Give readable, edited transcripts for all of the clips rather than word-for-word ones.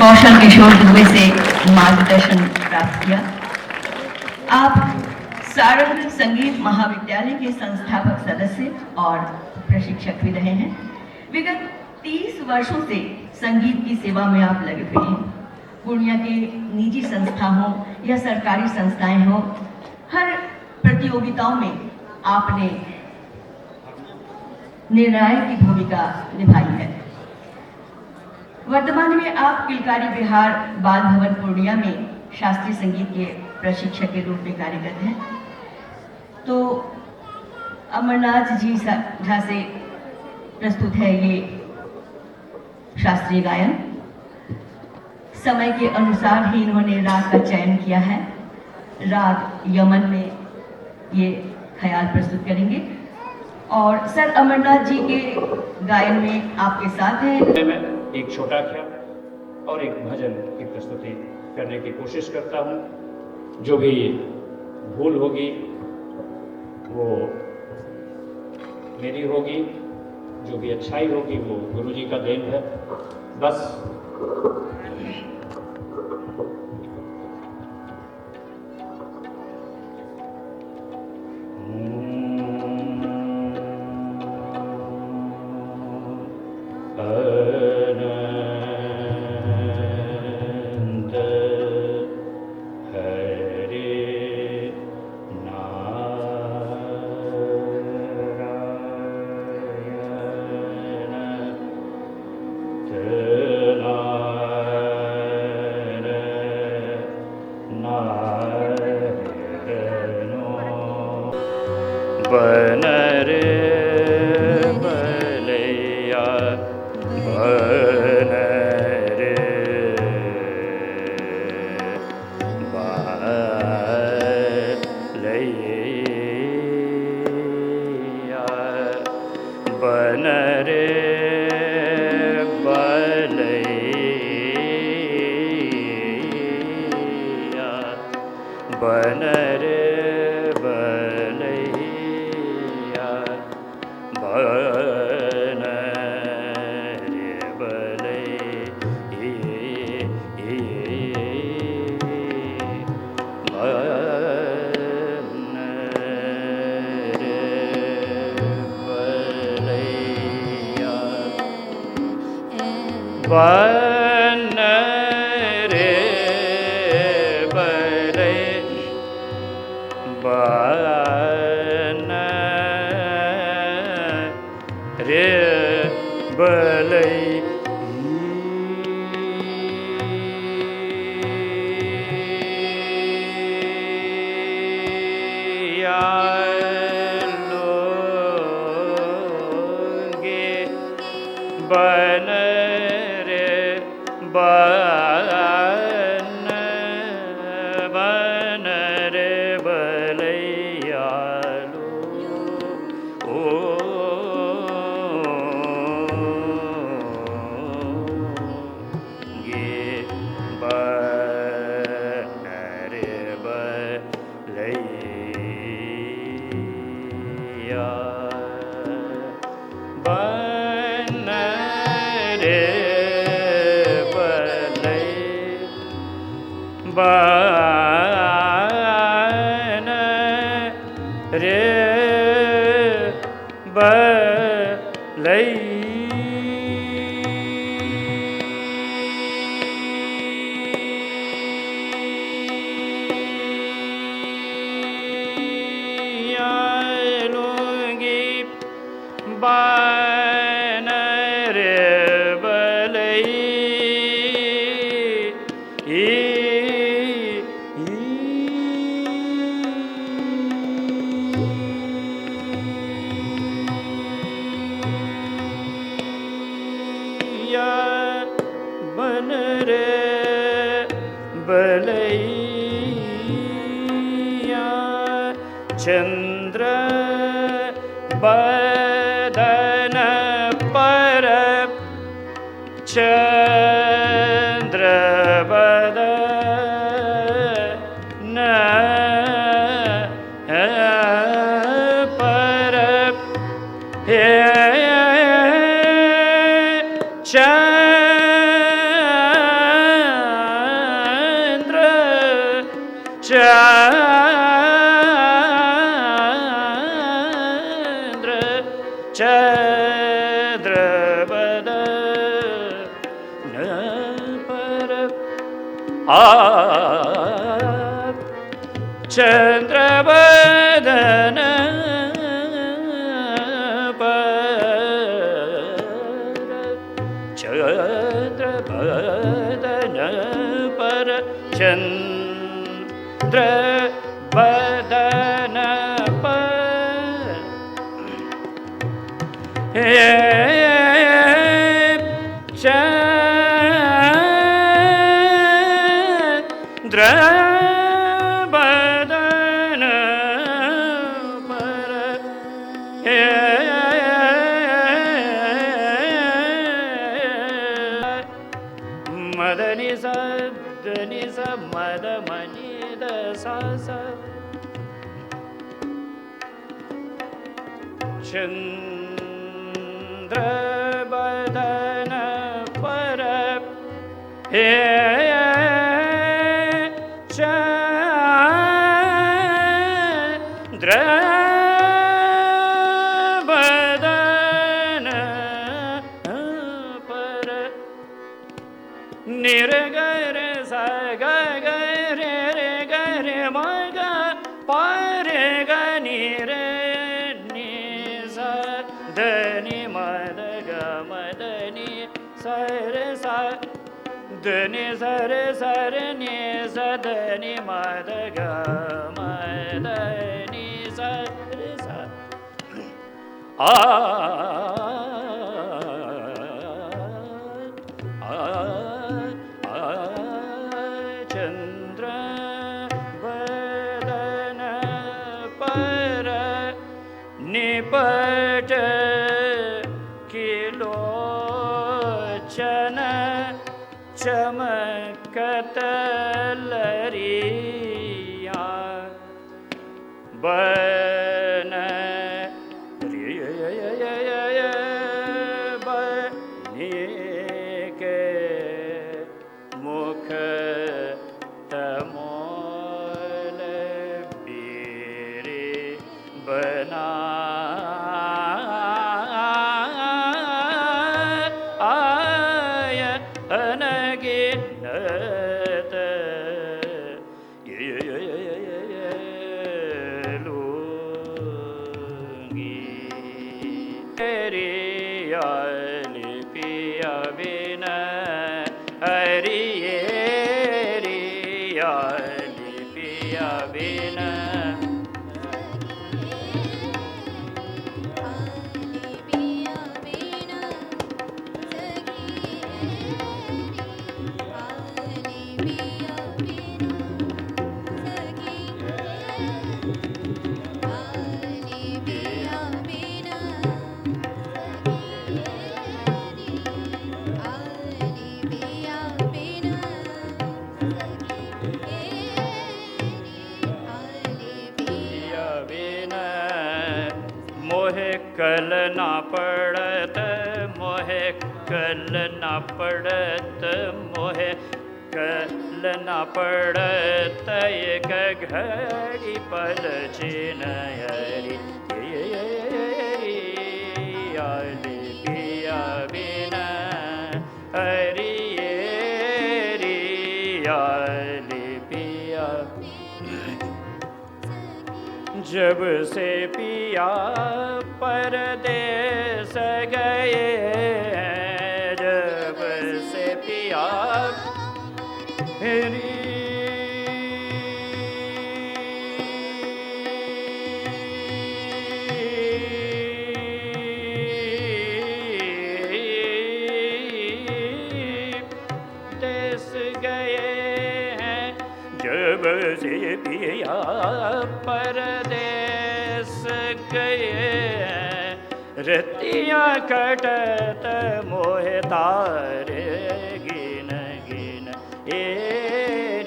कौशल किशोर दुबे से मार्गदर्शन प्राप्त किया। आप सारंग संगीत महाविद्यालय के संस्थापक सदस्य और प्रशिक्षक भी रहे हैं। विगत 30 वर्षों से संगीत की सेवा में आप लगे हुए हैं। पूर्णिया के निजी संस्था हो या सरकारी संस्थाएं हो, हर प्रतियोगिताओं में आपने निर्णायक की भूमिका निभाई है। वर्तमान में आप किलकारी बिहार बाल भवन पूर्णिया में शास्त्रीय संगीत के प्रशिक्षक के रूप में कार्यरत हैं। तो अमरनाथ जी झा से प्रस्तुत है ये शास्त्रीय गायन। समय के अनुसार ही इन्होंने राग का चयन किया है। राग यमन में ये ख्याल प्रस्तुत करेंगे और सर अमरनाथ जी के गायन में आपके साथ हैं। मैं एक छोटा ख्याल और एक भजन की प्रस्तुति करने की कोशिश करता हूँ। जो भी भूल होगी वो मेरी होगी, जो भी अच्छाई होगी वो गुरु जी का देन है। बस बनरे बलैया बनरे बलैया बनरे बलैया बनरे बलैया बन रे बले बन रे बले बन रे बन रे बलैयालो ओ गे बन रे बलैया बन रे बलै बन रे बलै बन रे बलै बन रे बलैया चंद्र बदन पर चंद्र बदन पर हे चंद्र चंद्र चंद्र बदन पर चंद्र बदन पर चंद्र बदन पर चंद्र बदन पर चंद्र बदन पर मदनि सदनि स मद मनि द सा सा चंद्र बदन पर चंद्र बदन पर निरगर स ग ग रे रे ग रे म ग प रे ग नि रे नि स ध नि म द ग म द नि स रे स ध नि स रे स रे नि स ध नि म द ग म द नि स रे स चंद्र बदन पर निपट किलोचन चमकत लरिया बन के मुख तमोल बीरे बना आय रियाली पिया बिना हरिये रियाली पिया बिना मोहे कल ना पड़त मोहे कल ना पड़त मोहे कल ना पड़त एक घड़ी पल चिनयरी आली पिया बिना हरिये आली पिया जब से पिया परदेस गए जब से पिया मेरी देश गए हैं जब से पिया परदेस गए रतिया कटत मोहे तारे गिन गिन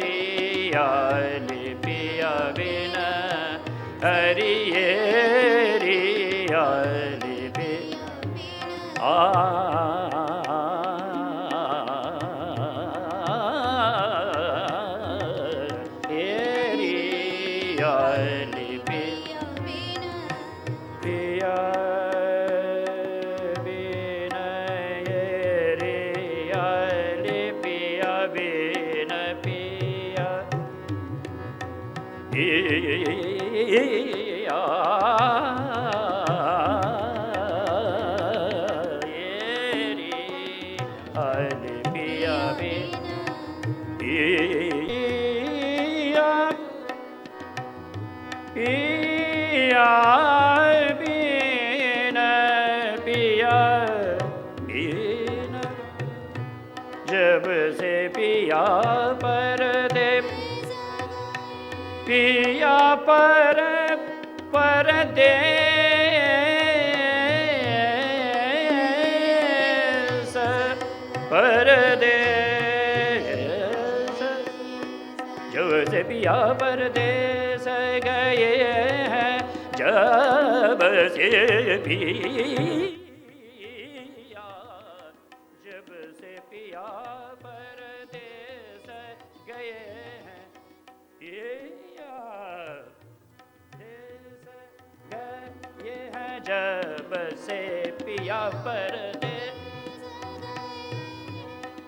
रियाली पिया बिना हरिये रियाली पिया जब से पिया पिया परदेस परदेस जब से पिया परदेस गए हैं जब से पिया जब से पिया परदेस गए हैं ये है जब से पिया परदेस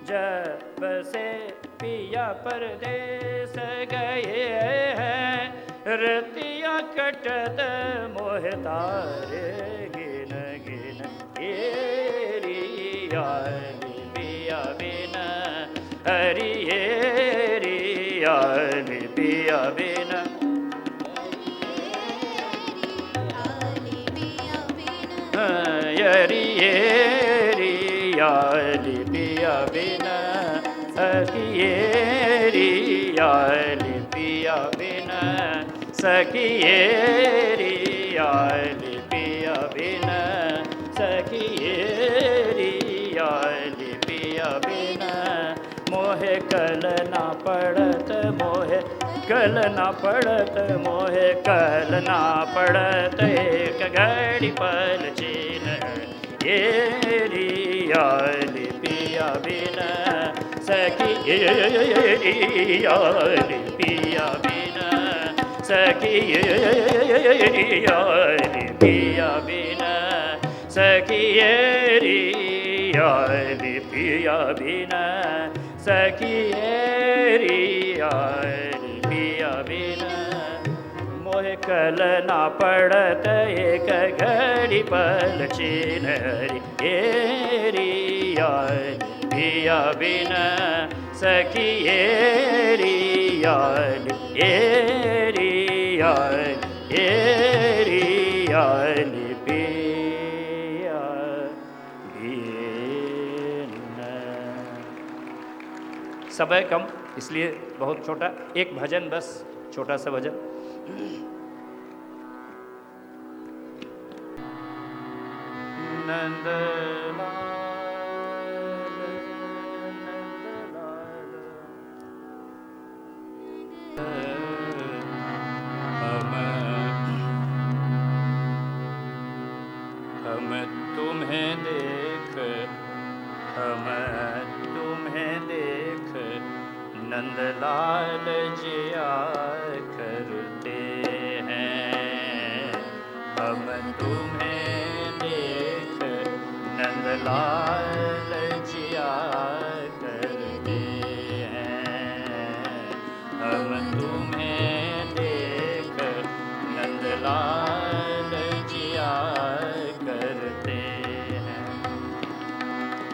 जब से पिया परदेस गए हैं रतिया कटत मोहे तारे गिन गिन रियाली पिया बिना हरिये रियाली पिया बिना हरिये रियाली पिया बिना सखिये रियाली पिया बिना सखिये रियाली पिया बिना सखिये रियाली पिया बिना मोहे कल ना पड़त मोहे कल ना पड़त मोहे कल ना पड़त एक घड़ी पल चिन ये रियाली पिया बिना सखिये रियाली पिया बिना सखिये रियाली पिया बिना सखिये रियाली पिया बिना सखिये रियाली पिया बिना मोहे कल ना पड़त एक घड़ी पलचीन एरिया पिया बिना सखी एरिया एरिया एरिया पिया बिना। समय कम इसलिए बहुत छोटा एक भजन, बस छोटा सा भजन। हम तुम्हें देख नंदलाल जिया करते हैं। हम तुम्हें देख नंदलाल जिया करते हैं। हम तुम्हें देख नंदलाल जिया करते हैं।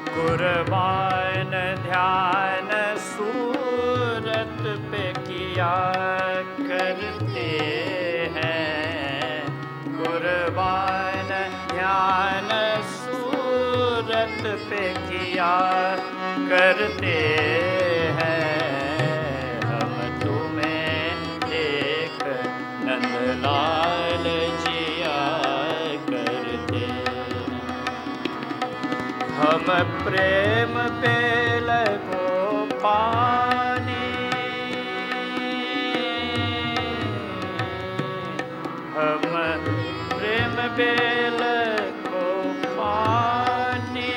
कुर्बान ध्यान सूरत पे किया करते हैं। कुर्बान ध्यान सूरत पे किया करते हैं। हम तुम्हें देख नंदलाल जिया करते हैं। हम प्रेम बेल को पानी, हम प्रेम बेल को पानी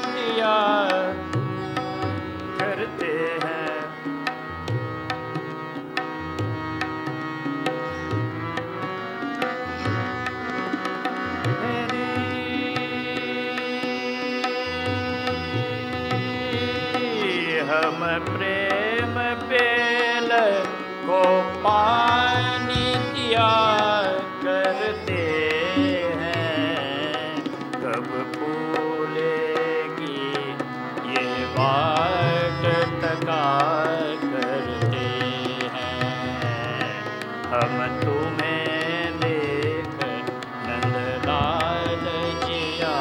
दिया करते हैं। हम प्रेम बेल को पानी दिया करते हैं। कब फूलेगी ये बाट तका करते हैं। हम तुम्हें देख नंदलाल जिया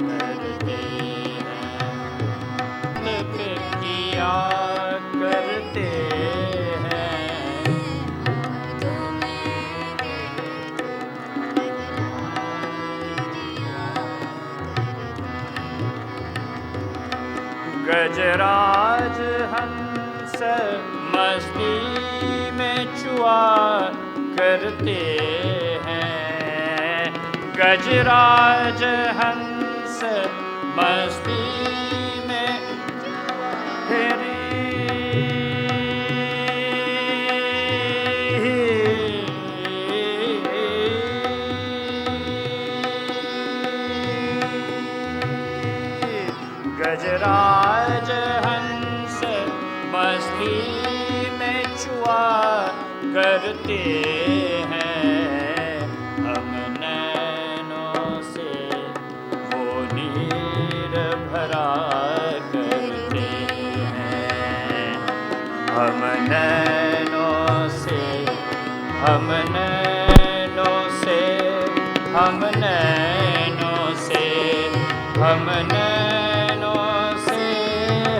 करते हैं। किया करते हैं। गजराज हंस मस्ती में चुआ करते हैं। गजराज हंस मस्ती में गजराज हंस मस्ती में चुआ करते हैं। हम नैनों से वो नीर भरा करते हैं। हम नैनों से हम नैनों से हम नैनों से हम नैनों से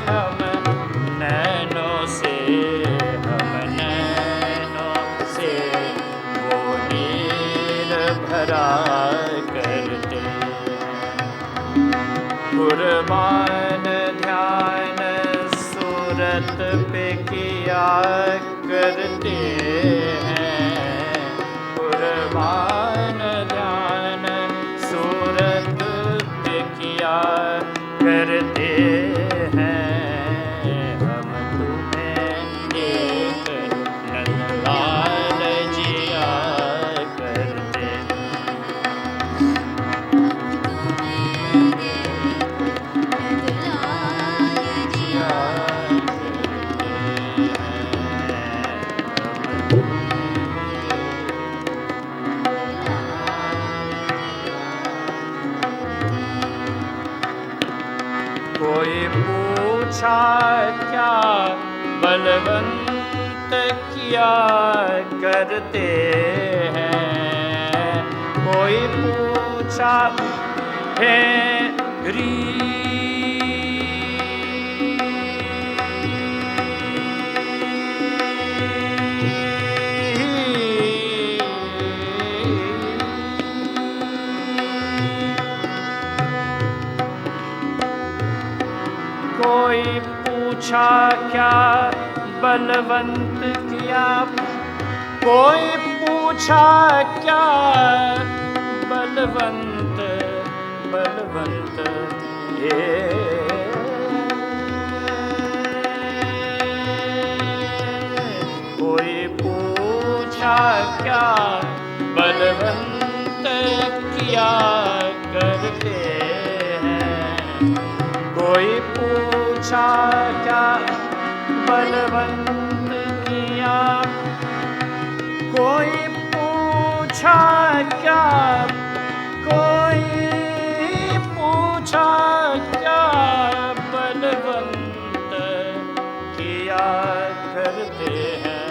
हम नैनों से हम नैनों से वो नीर भरा करते हैं। कुर्बान ध्यान सूरत पे किया करते हैं। कुर्बान ध्यान सूरत पे किया करते हैं। हम तुम्हें देख नंदलाल जिया करते जिया करते हैं। कोई पूछा क्या बलवंत किया करते हैं, कोई पूछा है री कोई पूछा क्या बलवंत किया, कोई पूछा क्या बलवंत बलवंत ये कोई पूछा क्या बलवंत किया करते हैं, कोई पूछा क्या बलवंत किया, कोई पूछा क्या, कोई पूछा क्या बलवंत किया करते हैं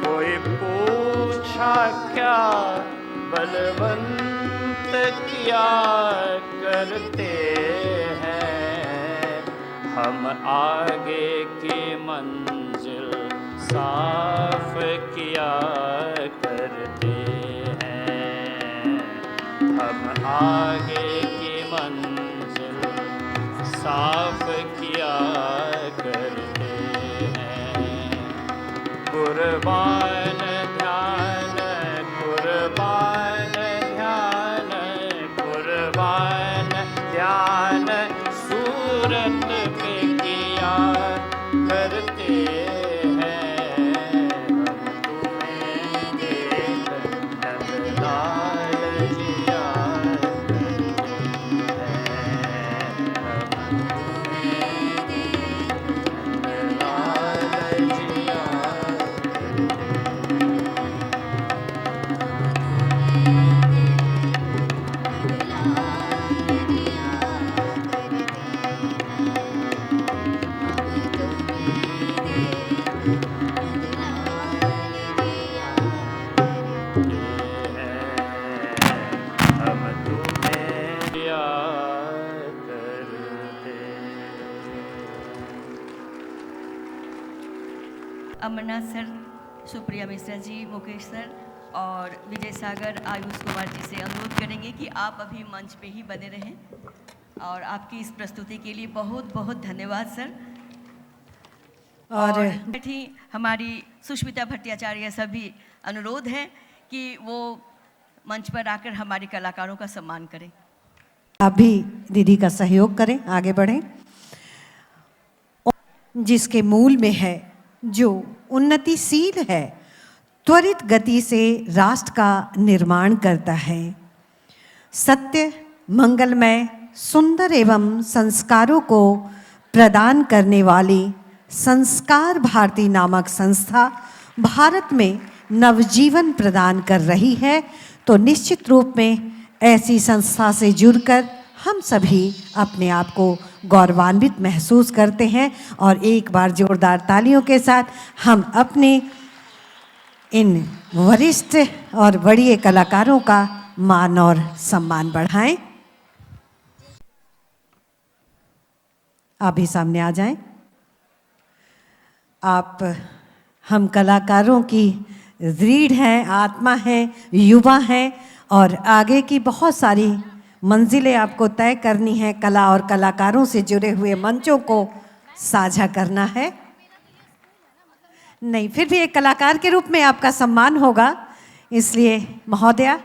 कोई पूछा क्या बलवंत किया करते हैं, हम आगे की मंजिल साफ किया करते हैं, हम आगे की मंजिल साफ किया करते हैं, कुर्बान ध्यान कुर्बान ध्यान कुर्बान ध्यान सूरत पे किया करते हैं, हम तुम्हें देख नंदलाल जिया करते हैं, हम तुम्हें देख नंदलाल जिया हम तुम्हें दिया करते। अमरनाथ सर, सुप्रिया मिश्रा जी, मुकेश सर और विजय सागर, आयुष कुमार जी से अनुरोध करेंगे कि आप अभी मंच पे ही बने रहें और आपकी इस प्रस्तुति के लिए बहुत बहुत धन्यवाद सर। और बैठी हमारी सुष्मिता भट्टाचार्य सभी अनुरोध है कि वो मंच पर आकर हमारे कलाकारों का सम्मान करें। आप भी दीदी का सहयोग करें, आगे बढ़ें। जिसके मूल में है, जो उन्नतिशील है, त्वरित गति से राष्ट्र का निर्माण करता है, सत्य, मंगलमय, सुंदर एवं संस्कारों को प्रदान करने वाली संस्कार भारती नामक संस्था भारत में नवजीवन प्रदान कर रही है। तो निश्चित रूप में ऐसी संस्था से जुड़कर हम सभी अपने आप को गौरवान्वित महसूस करते हैं और एक बार जोरदार तालियों के साथ हम अपने इन वरिष्ठ और बड़े कलाकारों का मान और सम्मान बढ़ाएं। आप भी सामने आ जाएं। आप हम कलाकारों की रीढ़ हैं, आत्मा है, युवा हैं और आगे की बहुत सारी मंजिलें आपको तय करनी है। कला और कलाकारों से जुड़े हुए मंचों को साझा करना है। नहीं, फिर भी एक कलाकार के रूप में आपका सम्मान होगा। इसलिए महोदया,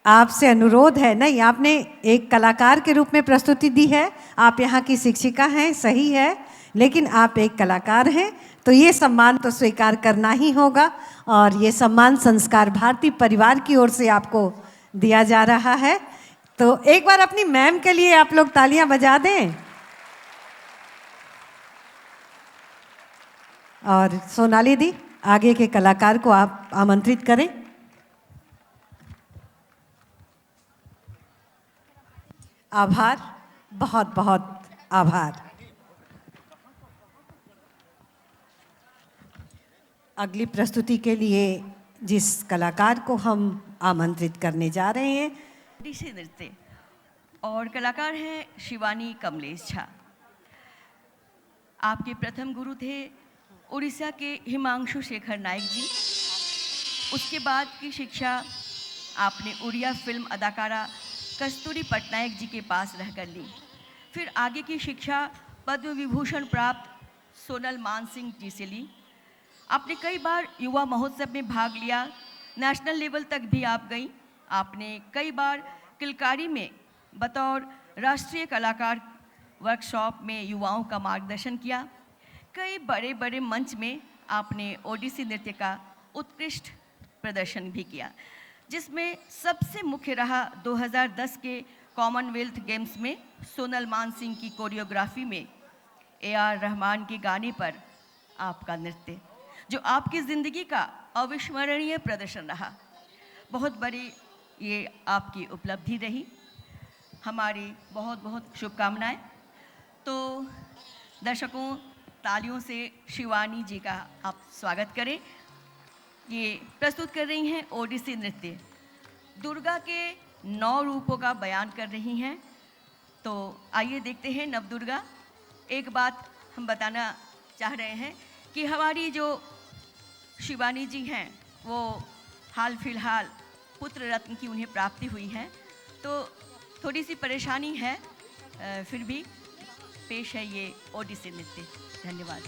आपसे अनुरोध है। नहीं, आपने एक कलाकार के रूप में प्रस्तुति दी है, आप यहाँ की शिक्षिका हैं, सही है, लेकिन आप एक कलाकार हैं, तो ये सम्मान तो स्वीकार करना ही होगा। और ये सम्मान संस्कार भारती परिवार की ओर से आपको दिया जा रहा है। तो एक बार अपनी मैम के लिए आप लोग तालियां बजा दें। और सोनाली दी, आगे के कलाकार को आप आमंत्रित करें। आभार, बहुत बहुत आभार। अगली प्रस्तुति के लिए जिस कलाकार को हम आमंत्रित करने जा रहे हैं, ओडिसी नृत्य और कलाकार हैं शिवानी कमलेश झा। आपके प्रथम गुरु थे उड़ीसा के हिमांशु शेखर नायक जी। उसके बाद की शिक्षा आपने उड़िया फिल्म अदाकारा कस्तूरी पटनायक जी के पास रहकर ली। फिर आगे की शिक्षा पद्म विभूषण प्राप्त सोनल मानसिंह जी से ली। आपने कई बार युवा महोत्सव में भाग लिया, नेशनल लेवल तक भी आप गई। आपने कई बार किलकारी में बतौर राष्ट्रीय कलाकार वर्कशॉप में युवाओं का मार्गदर्शन किया। कई बड़े बड़े मंच में आपने ओडिसी नृत्य का उत्कृष्ट प्रदर्शन भी किया, जिसमें सबसे मुख्य रहा 2010 के कॉमनवेल्थ गेम्स में सोनल मानसिंह की कोरियोग्राफी में AR रहमान के गाने पर आपका नृत्य, जो आपकी ज़िंदगी का अविस्मरणीय प्रदर्शन रहा। बहुत बड़ी ये आपकी उपलब्धि रही। हमारी बहुत बहुत शुभकामनाएं। तो दर्शकों, तालियों से शिवानी जी का आप स्वागत करें। ये प्रस्तुत कर रही हैं ओडिसी नृत्य। दुर्गा के 9 रूपों का बयान कर रही हैं। तो आइए देखते हैं नव दुर्गा। एक बात हम बताना चाह रहे हैं कि हमारी जो शिवानी जी हैं वो हाल फिलहाल पुत्र रत्न की उन्हें प्राप्ति हुई है, तो थोड़ी सी परेशानी है, फिर भी पेश है ये ओडिसी नृत्य। धन्यवाद।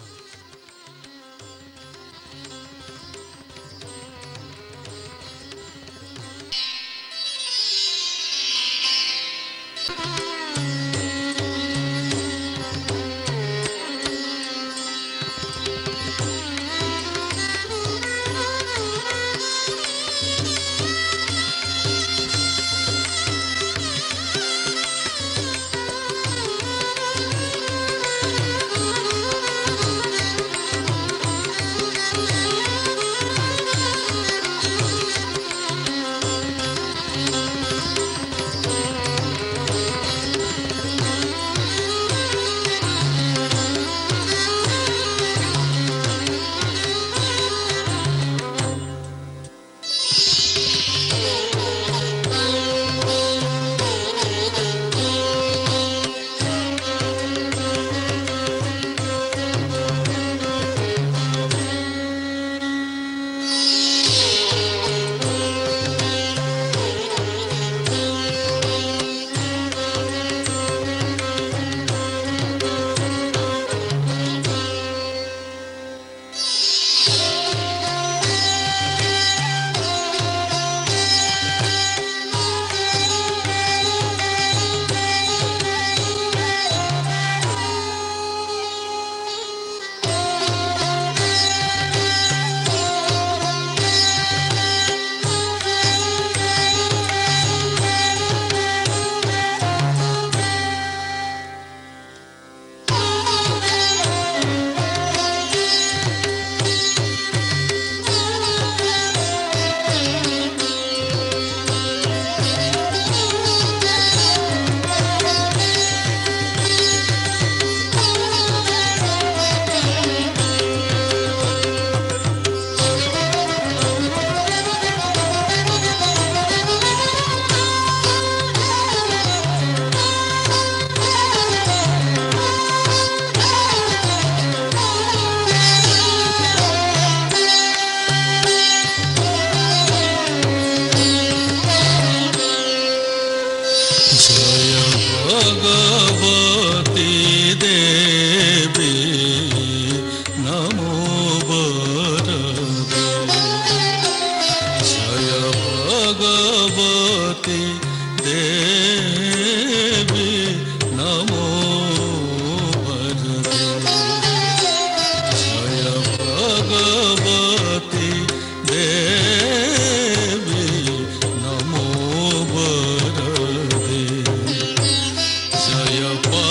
जय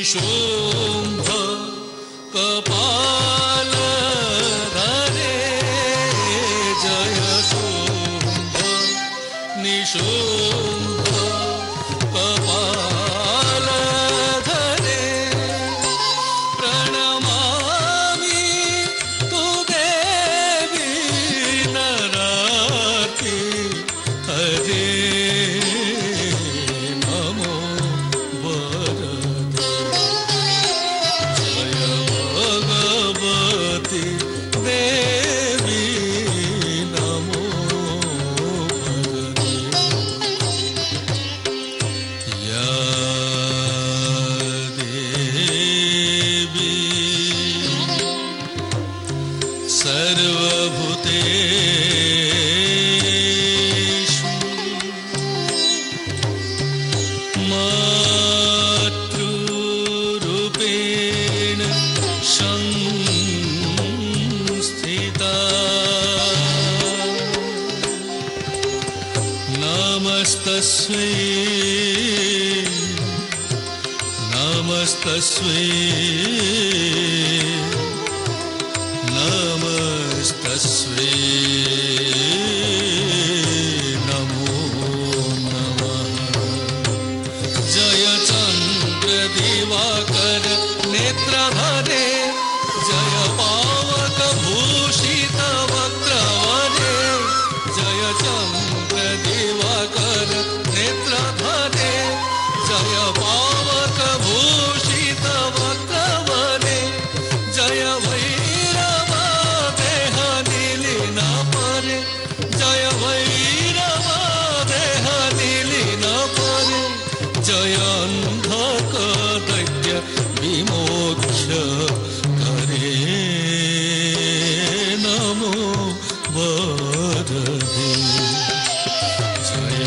निशुम्भ कपालधरे जय शुम्भ निशुम्भ कपालधरे प्रणमामि तु देवी नरार्ति हरे नमो वरदे जय भगवती देवी नमो वरदे या देवी सर्वभूतेषु मातृरूपेण संस्थिता नमस्तस्यै नमस्तस्यै नमस्तस्यै नमो नमः जय चन्द्र दिवाकर नेत्रधरे जय पावक भूषित वक्त्रवरे जय चन्द्र दिवाकर नेत्रधरे जय पावक भूषित वक्त्रवरे जय भैरव देह नीलिन परे जय भैरव देह नीलिन परे जय अंधक दैत्य विमोक्ष करे नमो वरदे जय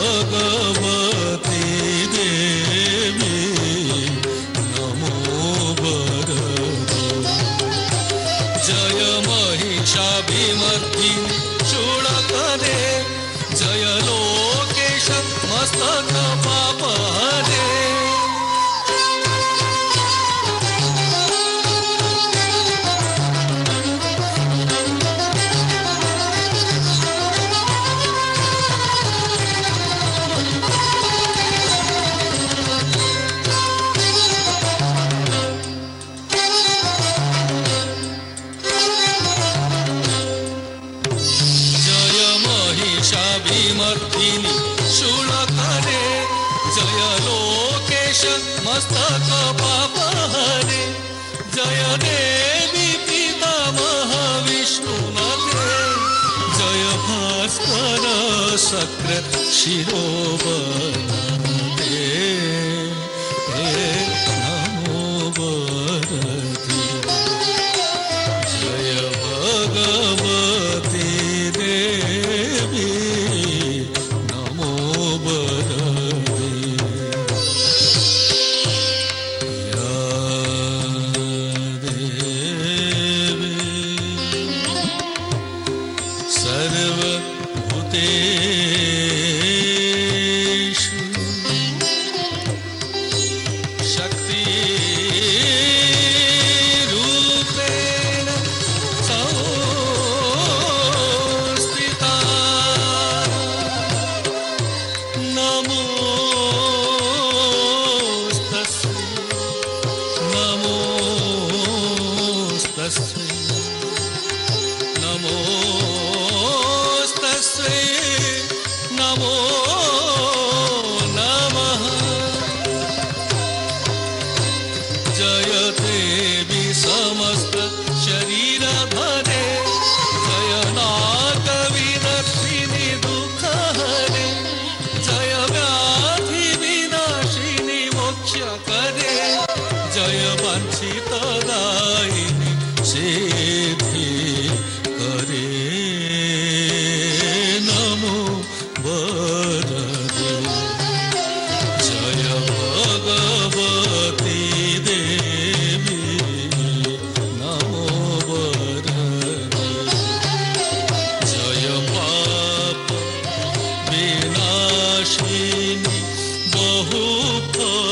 भगवती देवी नमो वरदे जय महिषाभिमर्दिनी शूलकरे जय लोकेश मस्तक पापहरे जय महिषाभिमर्दिनी शूलकरे जय लोकेश मस्तक पापहरे जय देवी पितामह विष्णुनते जय भास्कर शक्र शिरोवनते नमो वरदे जय भगवती देवी नमो वरदे या देवी सर्वभूतेषु शक्तिरूपेण संस्थिता नमोस्तस्यै नमोस्तस्यै नमोस्तस्यै नमो नमः जय देवी समस्त शरीरधरे जय नागविनाशिनी दुःखहरे जय व्याधि विनाशिनी मोक्षकरे जय वाञ्छितदायिनी सिद्धि करे नमो वरदे जय भगवती देवी नमो वरदे जय पाप विनाशिनी बहुफलदे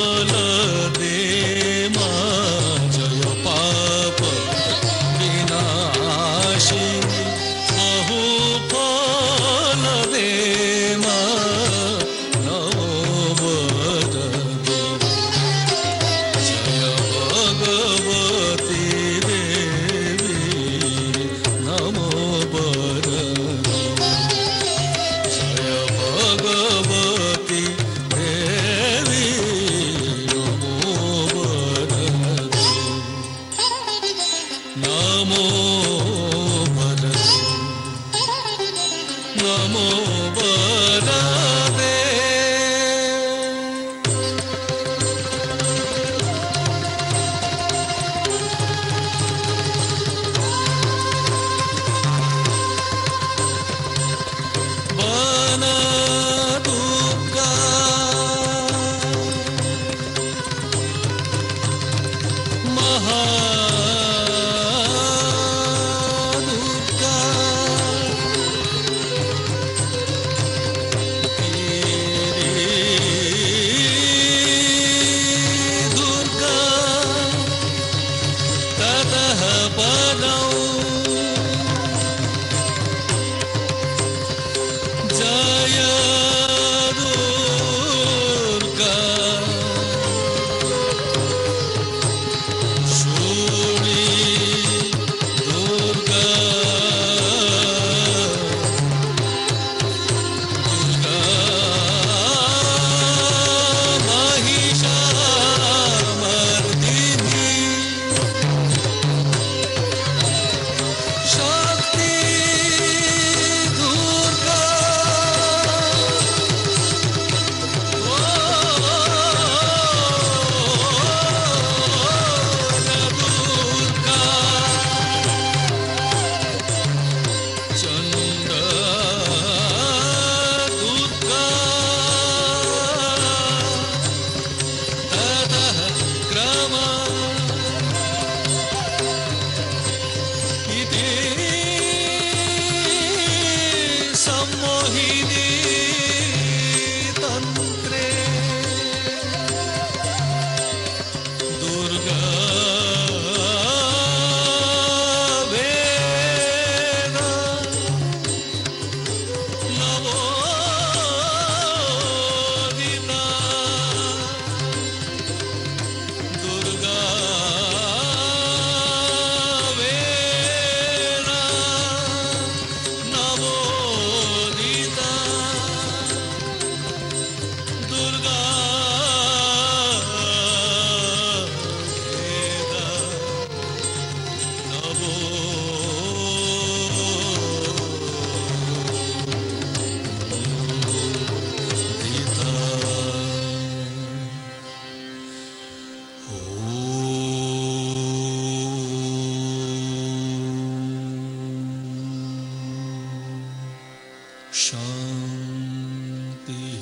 शक्ति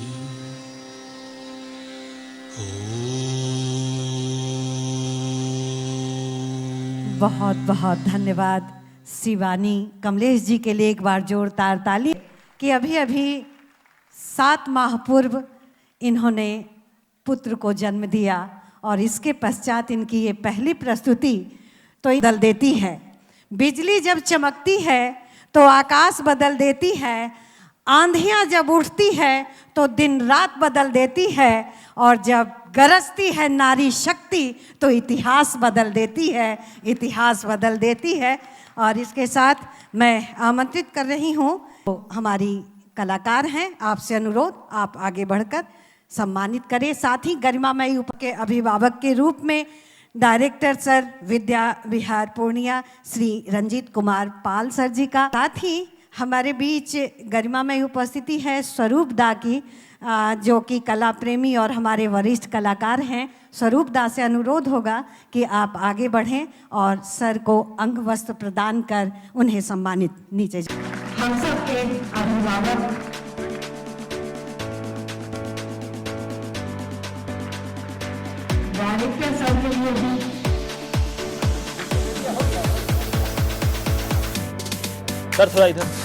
बहुत बहुत धन्यवाद शिवानी कमलेश जी के लिए एक बार जोरदार ताली कि अभी अभी 7 माह पूर्व इन्होंने पुत्र को जन्म दिया और इसके पश्चात इनकी ये पहली प्रस्तुति तो बदल देती है। बिजली जब चमकती है तो आकाश बदल देती है, आंधियां जब उठती है तो दिन रात बदल देती है, और जब गरजती है नारी शक्ति तो इतिहास बदल देती है, इतिहास बदल देती है। और इसके साथ मैं आमंत्रित कर रही हूँ तो हमारी कलाकार हैं, आपसे अनुरोध आप आगे बढ़कर सम्मानित करें। साथ ही गरिमामयी उप के अभिभावक के रूप में director sir Vidya Vihar Purnia Shri Ranjit Kumar Pal sir जी का, साथ ही हमारे बीच गरिमामयी उपस्थिति है स्वरूप दा की, जो कि कला प्रेमी और हमारे वरिष्ठ कलाकार हैं। स्वरूप दा से अनुरोध होगा कि आप आगे बढ़ें और सर को अंग वस्त्र प्रदान कर उन्हें सम्मानित नीचे हम सब के अभिभावक डायरेक्टर सर के लिए भी सर थोड़ा इधर।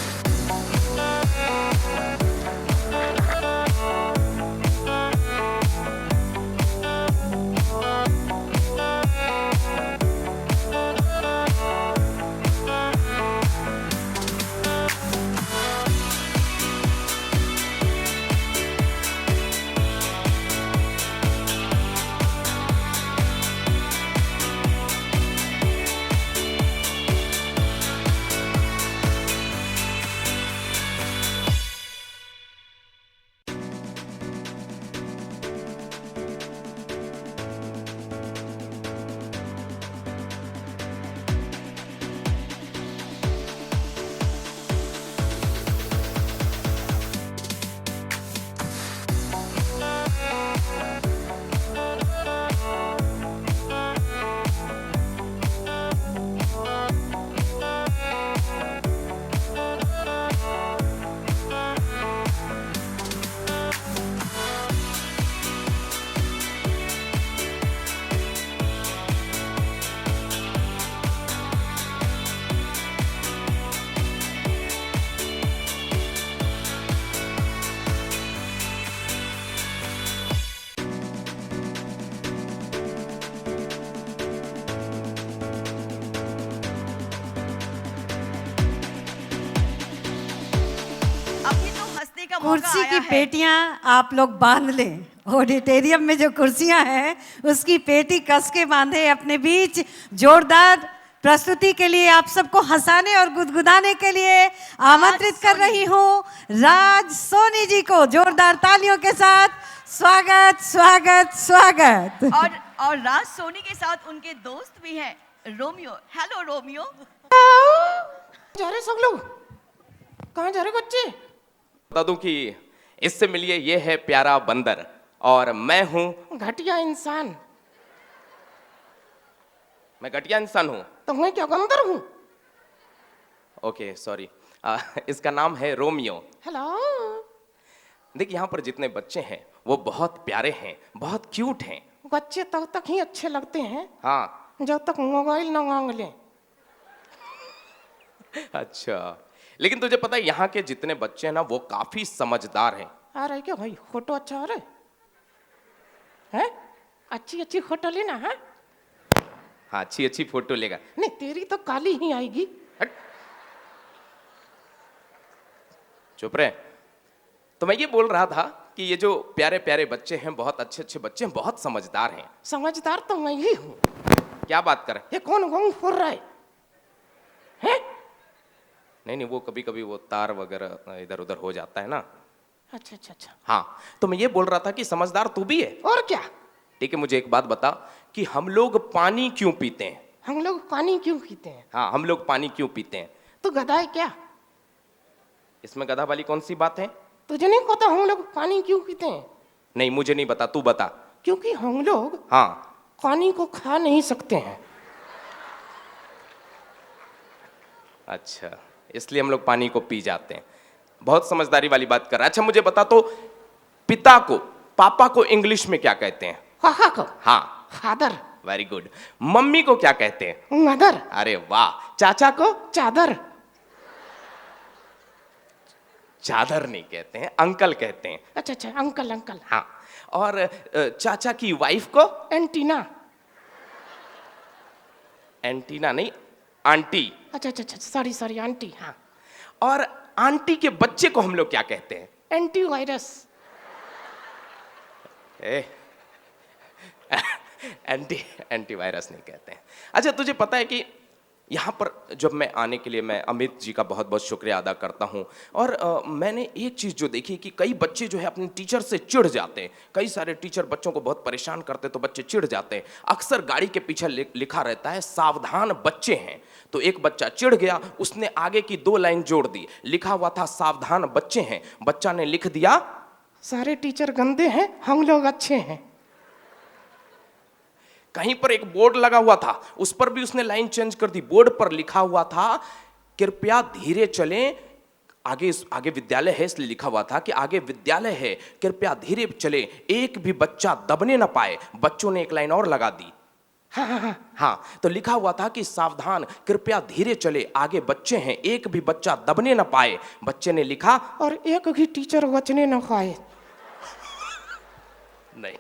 कुर्सी की पेटियां आप लोग बांध लें। ऑडिटोरियम में जो कुर्सियां हैं उसकी पेटी कस के बांधे। अपने बीच जोरदार प्रस्तुति के लिए आप सबको हंसाने और गुदगुदाने के लिए आमंत्रित कर रही हूं राज सोनी जी को। जोरदार तालियों के साथ स्वागत स्वागत स्वागत। और राज सोनी के साथ उनके दोस्त भी हैं रोमियो। Hello Romeo. जा रहे सब लोग? कहाँ जा रहे बच्चे? बता दूं कि इससे मिलिए, ये है प्यारा बंदर और मैं हूं घटिया इंसान। मैं घटिया इंसान हूं? तो मैं क्या बंदर हूँ? Okay sorry. इसका नाम है रोमियो। हेलो। देखिए यहाँ पर जितने बच्चे हैं वो बहुत प्यारे हैं, बहुत क्यूट हैं। बच्चे तब तक ही अच्छे लगते हैं हाँ जब तक मोबाइल न मांग लें। अच्छा, लेकिन तुझे पता है यहाँ के जितने बच्चे हैं ना वो काफी समझदार हैं। आ रहा है क्या भाई? फोटो अच्छा आ रहा है? अच्छी अच्छी फोटो लेना है। हाँ अच्छी अच्छी फोटो लेगा। नहीं तेरी तो काली ही आएगी। हट। चुप रहे। तो मैं ये बोल रहा था कि ये जो प्यारे प्यारे बच्चे हैं, बहुत अच्छे अच्छे बच्चे हैं, बहुत समझदार हैं। समझदार तो मैं ही हूँ। क्या बात कर? ये कौन गंग फोड़ रहा है? नहीं नहीं, वो कभी कभी वो तार वगैरह इधर उधर हो जाता है ना। अच्छा अच्छा अच्छा। हाँ तो मैं ये बोल रहा था कि समझदार तू भी है। और क्या? ठीक है, मुझे एक बात बता कि हम लोग पानी क्यों पीते हैं? हम लोग पानी क्यों पीते हैं? हाँ हम लोग पानी क्यों पीते हैं? तू गधा है क्या? इसमें गधा वाली कौन सी बात है? तुझे नहीं पता हम लोग पानी क्यों पीते हैं? नहीं मुझे नहीं बता, तू बता। क्योंकि हम लोग हाँ पानी को खा नहीं सकते हैं। अच्छा, इसलिए हम लोग पानी को पी जाते हैं। बहुत समझदारी वाली बात कर रहा है। अच्छा मुझे बता तो पिता को, पापा को इंग्लिश में क्या कहते हैं? पापा को हाँ, फादर, वेरी गुड। मम्मी को क्या कहते हैं? मदर, अरे वाह। चाचा को? चादर, चादर नहीं कहते हैं, अंकल कहते हैं। अच्छा अच्छा, अंकल अंकल। हाँ, और चाचा की वाइफ को? एंटीना, एंटीना नहीं, आंटी। अच्छा अच्छा अच्छा, सॉरी सॉरी, आंटी। हाँ, और आंटी के बच्चे को हम लोग क्या कहते हैं? Anti virus. Anti anti virus नहीं कहते हैं। अच्छा, तुझे पता है कि यहाँ पर जब मैं आने के लिए, मैं अमित जी का बहुत बहुत शुक्रिया अदा करता हूँ। और मैंने एक चीज़ जो देखी कि कई बच्चे जो है अपने टीचर से चिढ़ जाते हैं। कई सारे टीचर बच्चों को बहुत परेशान करते हैं तो बच्चे चिढ़ जाते हैं। अक्सर गाड़ी के पीछे लिखा रहता है सावधान बच्चे हैं। तो एक बच्चा चिढ़ गया, उसने आगे की 2 लाइन जोड़ दी। लिखा हुआ था सावधान बच्चे हैं, बच्चा ने लिख दिया सारे टीचर गंदे हैं, हम लोग अच्छे हैं। कहीं पर एक बोर्ड लगा हुआ था, उस पर भी उसने लाइन चेंज कर दी। बोर्ड पर लिखा हुआ था कृपया धीरे चलें, आगे आगे विद्यालय है इसलिए लिखा हुआ था कि आगे विद्यालय है, कृपया धीरे चलें, एक भी बच्चा दबने ना पाए। बच्चों ने एक लाइन और लगा दी। हाँ, तो लिखा हुआ था कि सावधान, कृपया धीरे चले, आगे बच्चे हैं, एक भी बच्चा दबने ना पाए। बच्चे ने लिखा और एक भी टीचर बचने न पाए। नहीं,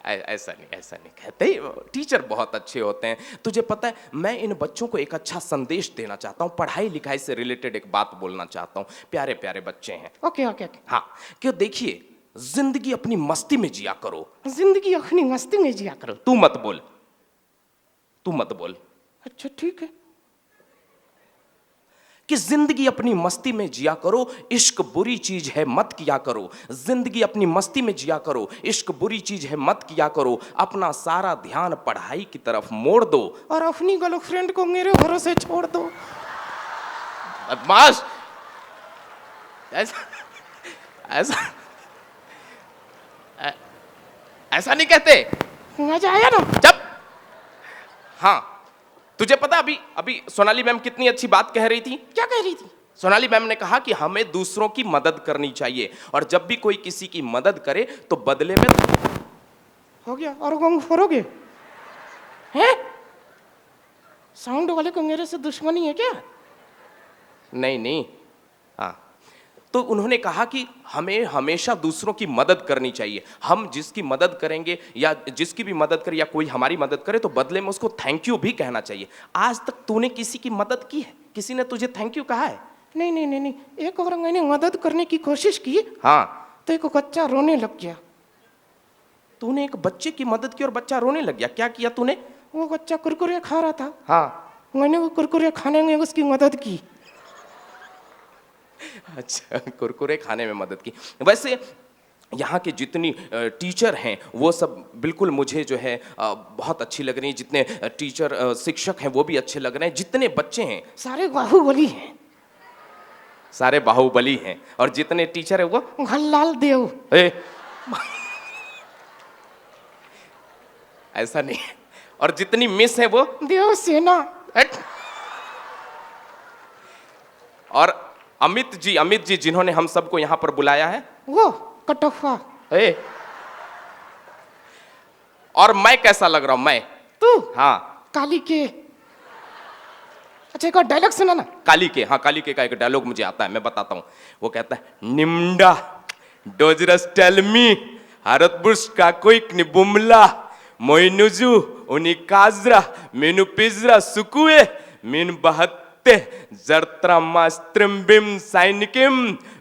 ऐसा नहीं कहते। टीचर बहुत अच्छे होते हैं। तुझे पता है, मैं इन बच्चों को एक अच्छा संदेश देना चाहता हूँ, पढ़ाई लिखाई से रिलेटेड एक बात बोलना चाहता हूँ। प्यारे प्यारे बच्चे हैं। Okay okay okay. हाँ, क्यों, देखिए, जिंदगी अपनी मस्ती में जिया करो। जिंदगी अपनी मस्ती में जिया करो। तू मत बोल, तू मत बोल। अच्छा ठीक है। कि जिंदगी अपनी मस्ती में जिया करो, इश्क बुरी चीज है मत किया करो। जिंदगी अपनी मस्ती में जिया करो, इश्क बुरी चीज है मत किया करो। अपना सारा ध्यान पढ़ाई की तरफ मोड़ दो और अपनी गर्लफ्रेंड को मेरे भरोसे छोड़ दो। बदमाश, ऐसा ऐसा ऐसा नहीं कहते। मजा आया ना? जब, हाँ, तुझे पता अभी सोनाली मैम कितनी अच्छी बात कह रही थी। क्या कह रही थी? सोनाली मैम ने कहा कि हमें दूसरों की मदद करनी चाहिए, और जब भी कोई किसी की मदद करे तो बदले में हो गया। और गंग फोड़ोगे? हैं? साउंड वाले को मेरे से दुश्मनी है क्या? नहीं, हाँ, तो उन्होंने कहा कि हमें हमेशा दूसरों की मदद करनी चाहिए। हम जिसकी मदद करेंगे या जिसकी भी मदद करे या कोई हमारी मदद करे तो बदले में उसको थैंक यू भी कहना चाहिए। आज तक तूने किसी की मदद की है? किसी ने तुझे थैंक यू कहा है? नहीं। एक बार मैंने मदद करने की कोशिश की, हाँ, तो एक बच्चा रोने लग गया। तूने एक बच्चे की मदद की और बच्चा रोने लग गया? क्या किया तूने? वो बच्चा कुरकुरे खा रहा था, हाँ, मैंने वो कुरकुरे खाने में उसकी मदद की। अच्छा, कुरकुरे खाने में मदद की। वैसे यहाँ के जितनी टीचर हैं वो सब बिल्कुल मुझे जो है बहुत अच्छी लग रही हैं। जितने टीचर शिक्षक हैं वो भी अच्छे लग रहे हैं। जितने बच्चे हैं सारे बाहुबली हैं। सारे बाहुबली हैं। और जितने टीचर हैं वो भल्लाल देव। ऐसा नहीं। और जितनी मिस है वो देव सेना। और अमित जी जिन्होंने हम सबको यहाँ पर बुलाया है वो कटोफा। और मैं कैसा लग रहा हूं? मैं, तू? हाँ, काली के। अच्छा एक और डायलॉग सुना ना। काली के, हाँ, काली के का एक डायलॉग मुझे आता है, मैं बताता हूं। वो कहता है, निम्डा डोजरस टेल मी हरतबुर्स का कोई निबुमला मोइनुजु उनी काजरा मेनु पिजरा सुकुए मिन बहत्ते जर्त्रा मास्त्रम्बिम सैनिकिम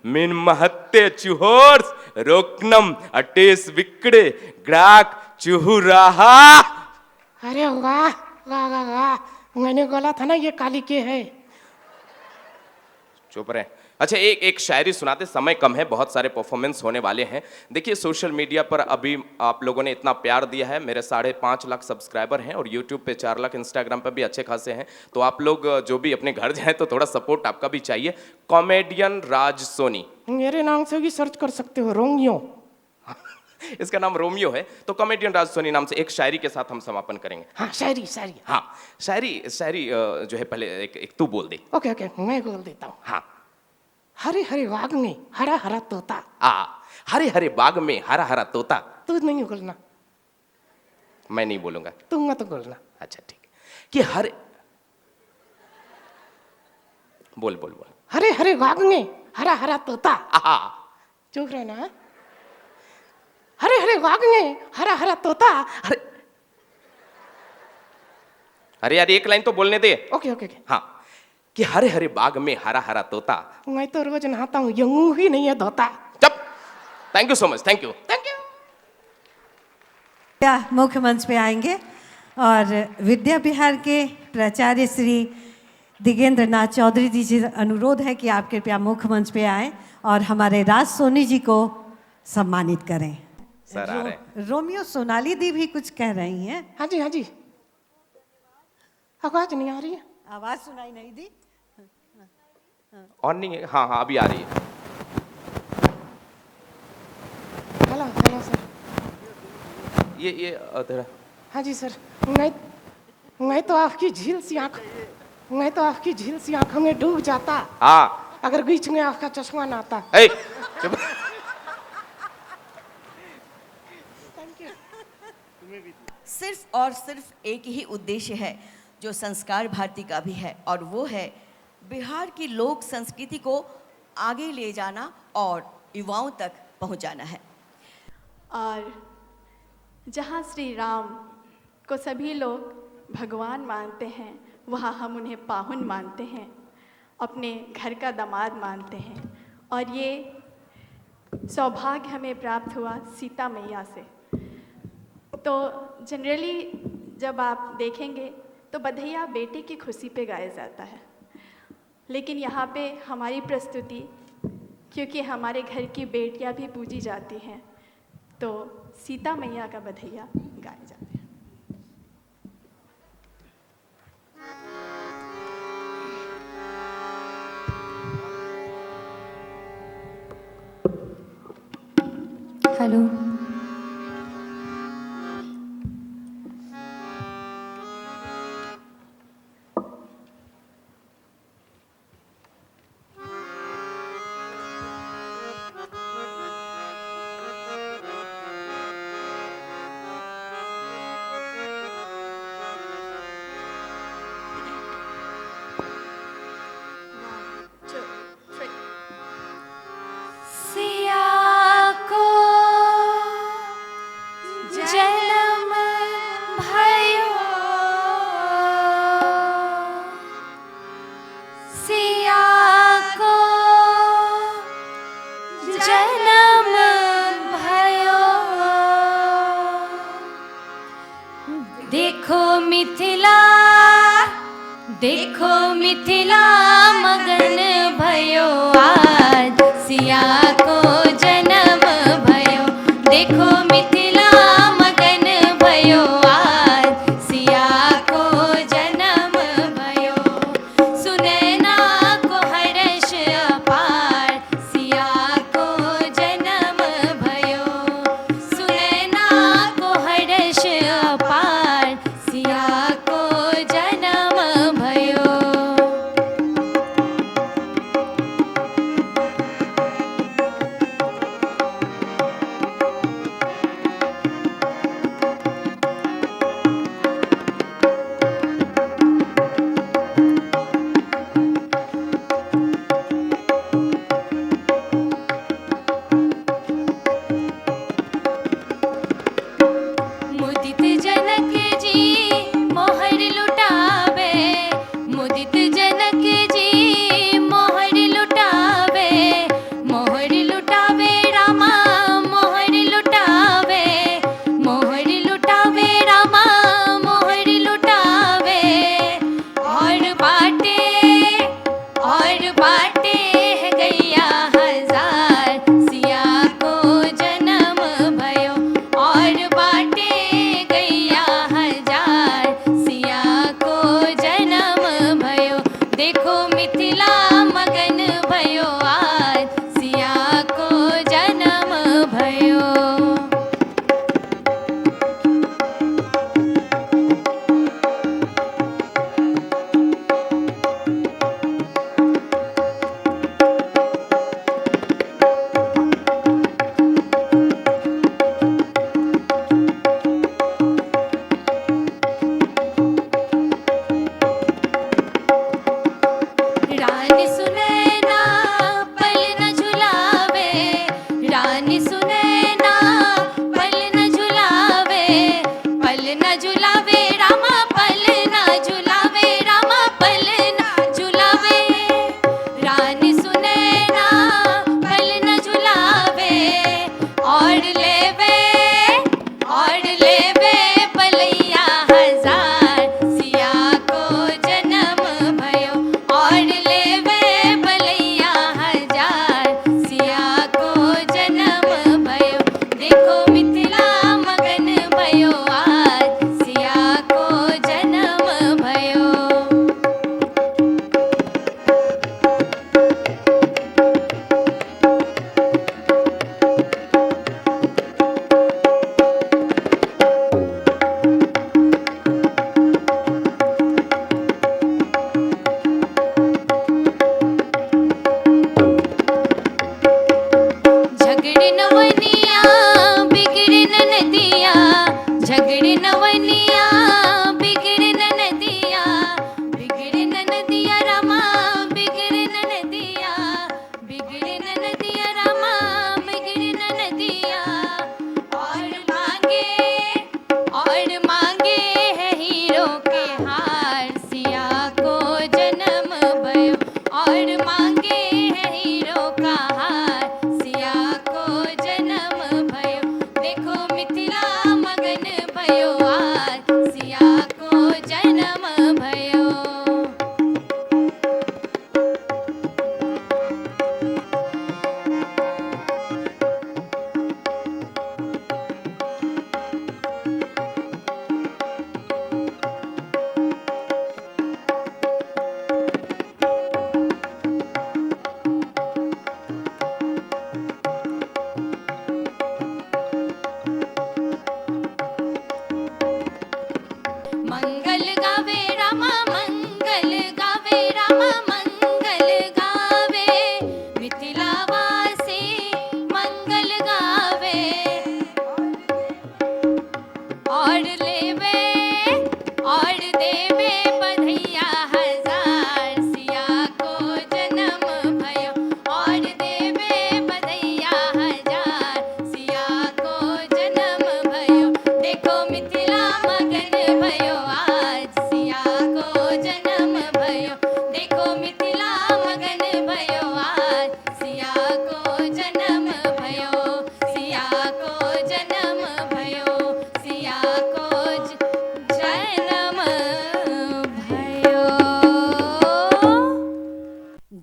मिन महत्ते चुहोर्स रोकनम अटेस विकड़े ग्राक चुहुराहा। अरे वाह वाह वाह वाह, मैंने बोला था ना ये काली के है। चुप रहे। अच्छा, एक शायरी सुनाते, समय कम है, बहुत सारे परफॉर्मेंस होने वाले हैं। देखिए, सोशल मीडिया पर अभी आप लोगों ने इतना प्यार दिया है, मेरे 5.5 लाख सब्सक्राइबर हैं और यूट्यूब पे 4 लाख, इंस्टाग्राम पे भी अच्छे खासे हैं। तो आप लोग जो भी अपने घर जाएं तो थोड़ा सपोर्ट आपका भी चाहिए। कॉमेडियन राज सोनी, मेरे नाम से भी सर्च कर सकते हो, रोमियो। इसका नाम रोमियो है। तो कॉमेडियन राज सोनी नाम से एक शायरी के साथ हम समापन करेंगे। हाँ शायरी। हाँ, शायरी जो है पहले एक तू बोल दे। ओके मैं बोल देता हूँ। हाँ, हरे हरे बाग में हरा हरा तोता। हरे हरे बाग में हरा हरा तोता। तू नहीं बोलना, मैं नहीं बोलूंगा। तू मत बोलना। अच्छा ठीक है। कि हरे बोल बोल बोल। हरे हरे बाग में हरा हरा तोता। आहा। चुप रहना है। हरे हरे बाग में हरा हरा तोता। अरे अरे यार एक लाइन तो बोलने दे। Okay okay okay. हाँ कि हरे हरे बाग में हरा हरा तोता। मैं तो रोज नहाता हूँ, यूं ही नहीं है धोता। चुप। Thank you so much, thank you. Thank you. क्या मुख्य मंच पे आएंगे और विद्या विहार के प्राचार्य श्री दिगेंद्र नाथ चौधरी जी से अनुरोध है कि आप कृपया मुख्य मंच पे आएं और हमारे राज सोनी जी को सम्मानित करें। सर आ रहे हैं। रोमियो सोनाली दी भी कुछ कह रही हैं। हाँ जी हाँ जी। आवाज नहीं आ रही है। आवाज सुनाई नहीं दी। और नहीं है? हाँ हाँ अभी आ रही है। Hello hello sir. ये अधर। हाँ जी सर। मैं तो आपकी झील सी आंखों में डूब जाता हाँ। अगर बीच में आपका चश्मा ना आता। ए, चुप। सिर्फ और सिर्फ एक ही उद्देश्य है जो संस्कार भारती का भी है, और वो है बिहार की लोक संस्कृति को आगे ले जाना और युवाओं तक पहुंचाना है। और जहाँ श्री राम को सभी लोग भगवान मानते हैं, वहाँ हम उन्हें पाहुन मानते हैं, अपने घर का दामाद मानते हैं। और ये सौभाग्य हमें प्राप्त हुआ सीता मैया से। तो जनरली जब आप देखेंगे तो बधैया बेटे की खुशी पे गाया जाता है, लेकिन यहाँ पे हमारी प्रस्तुति, क्योंकि हमारे घर की बेटियाँ भी पूजी जाती हैं, तो सीता मैया का बधैया गाए जाते हैं। हेलो। देखो मिथिला मगन भयो आज सिया को जन्म भयो। देखो मिथिला मगन भयो आज सिया को जन्म भयो। सुनैना को हर्ष अपार सिया को जन्म भयो। सुनैना को हर्ष अपार सिया को जन्म भयो।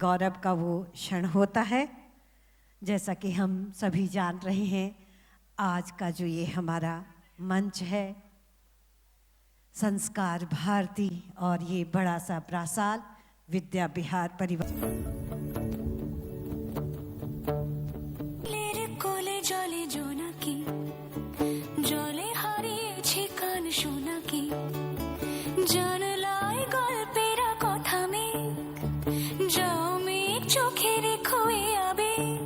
गौरव का वो क्षण होता है। जैसा कि हम सभी जान रहे हैं, आज का जो ये हमारा मंच है संस्कार भारती और ये बड़ा सा प्रासाद विद्या विहार परिवार কোলে জলে জোনাকি জলে হারিয়েছে কান শোনাকি জানলায় গল্পের কথা মেঘ যাও মেঘ চোখে রেখো এ আবেগ